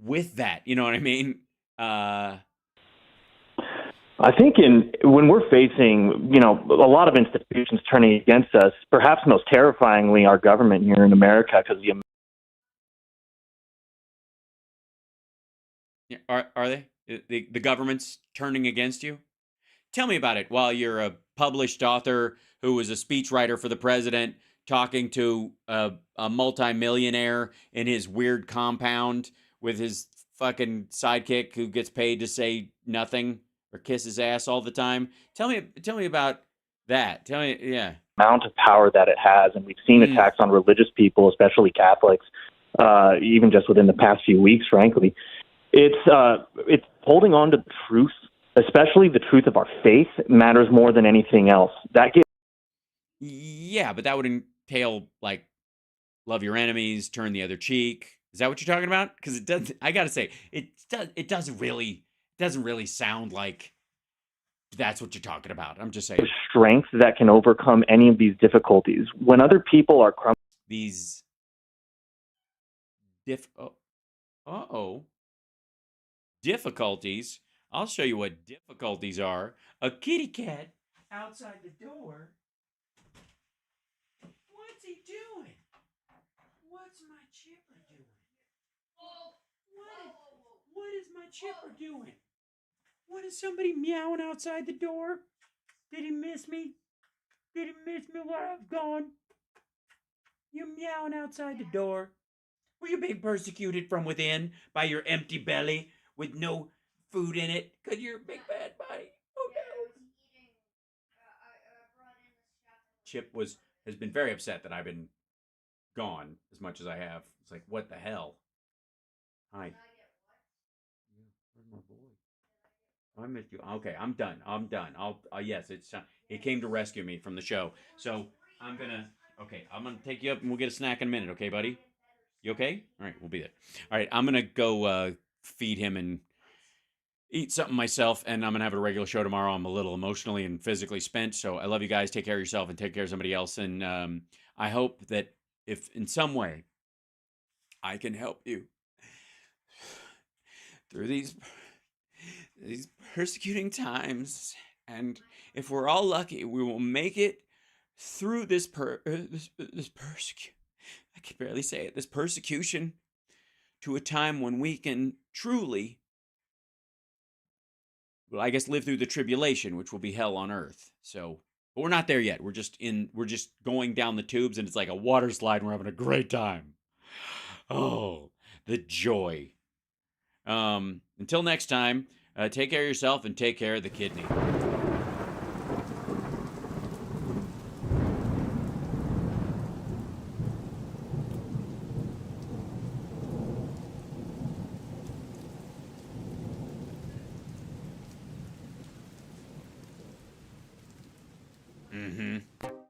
with that, you know what I mean? I think when we're facing, a lot of institutions turning against us, perhaps most terrifyingly our government here in America, because Are they? The government's turning against you? Tell me about it. While you're a published author who was a speechwriter for the president, talking to a multimillionaire in his weird compound with his fucking sidekick who gets paid to say nothing or kiss his ass all the time. Tell me about that. Yeah. amount of power that it has, and we've seen attacks on religious people, especially Catholics, even just within the past few weeks, frankly. It's holding on to the truth, especially the truth of our faith, matters more than anything else. Yeah, but that would entail, like, love your enemies, turn the other cheek. Is that what you're talking about? Because it does. I gotta say, it doesn't really sound like that's what you're talking about. I'm just saying. Strength that can overcome any of these difficulties. When other people are These difficulties. I'll show you what difficulties are. A kitty cat outside the door. What's he doing? What's my chipper doing? What is my chipper doing? What is somebody meowing outside the door? Did he miss me? Did he miss me while I've gone? You meowing outside the door. Were you being persecuted from within by your empty belly with no food in it? Because you're a big bad body. Oh no. Chip has been very upset that I've been gone as much as I have. It's like, what the hell? Hi. Where's my boy? I missed you. Okay, I'm done. Yes, it came to rescue me from the show. So I'm gonna take you up and we'll get a snack in a minute. Okay, buddy? You okay? All right, we'll be there. All right, I'm gonna go feed him and eat something myself, and I'm gonna have a regular show tomorrow. I'm a little emotionally and physically spent, so I love you guys. Take care of yourself and take care of somebody else. And I hope that if in some way I can help you through these persecuting times, and if we're all lucky, we will make it through this persecution. I can barely say it. This persecution to a time when we can truly, well, I guess, live through the tribulation, which will be hell on earth. So, but we're not there yet. We're just going down the tubes, and it's like a water slide, and we're having a great time. Oh, the joy. Until next time, take care of yourself and take care of the kidney. Mm-hmm.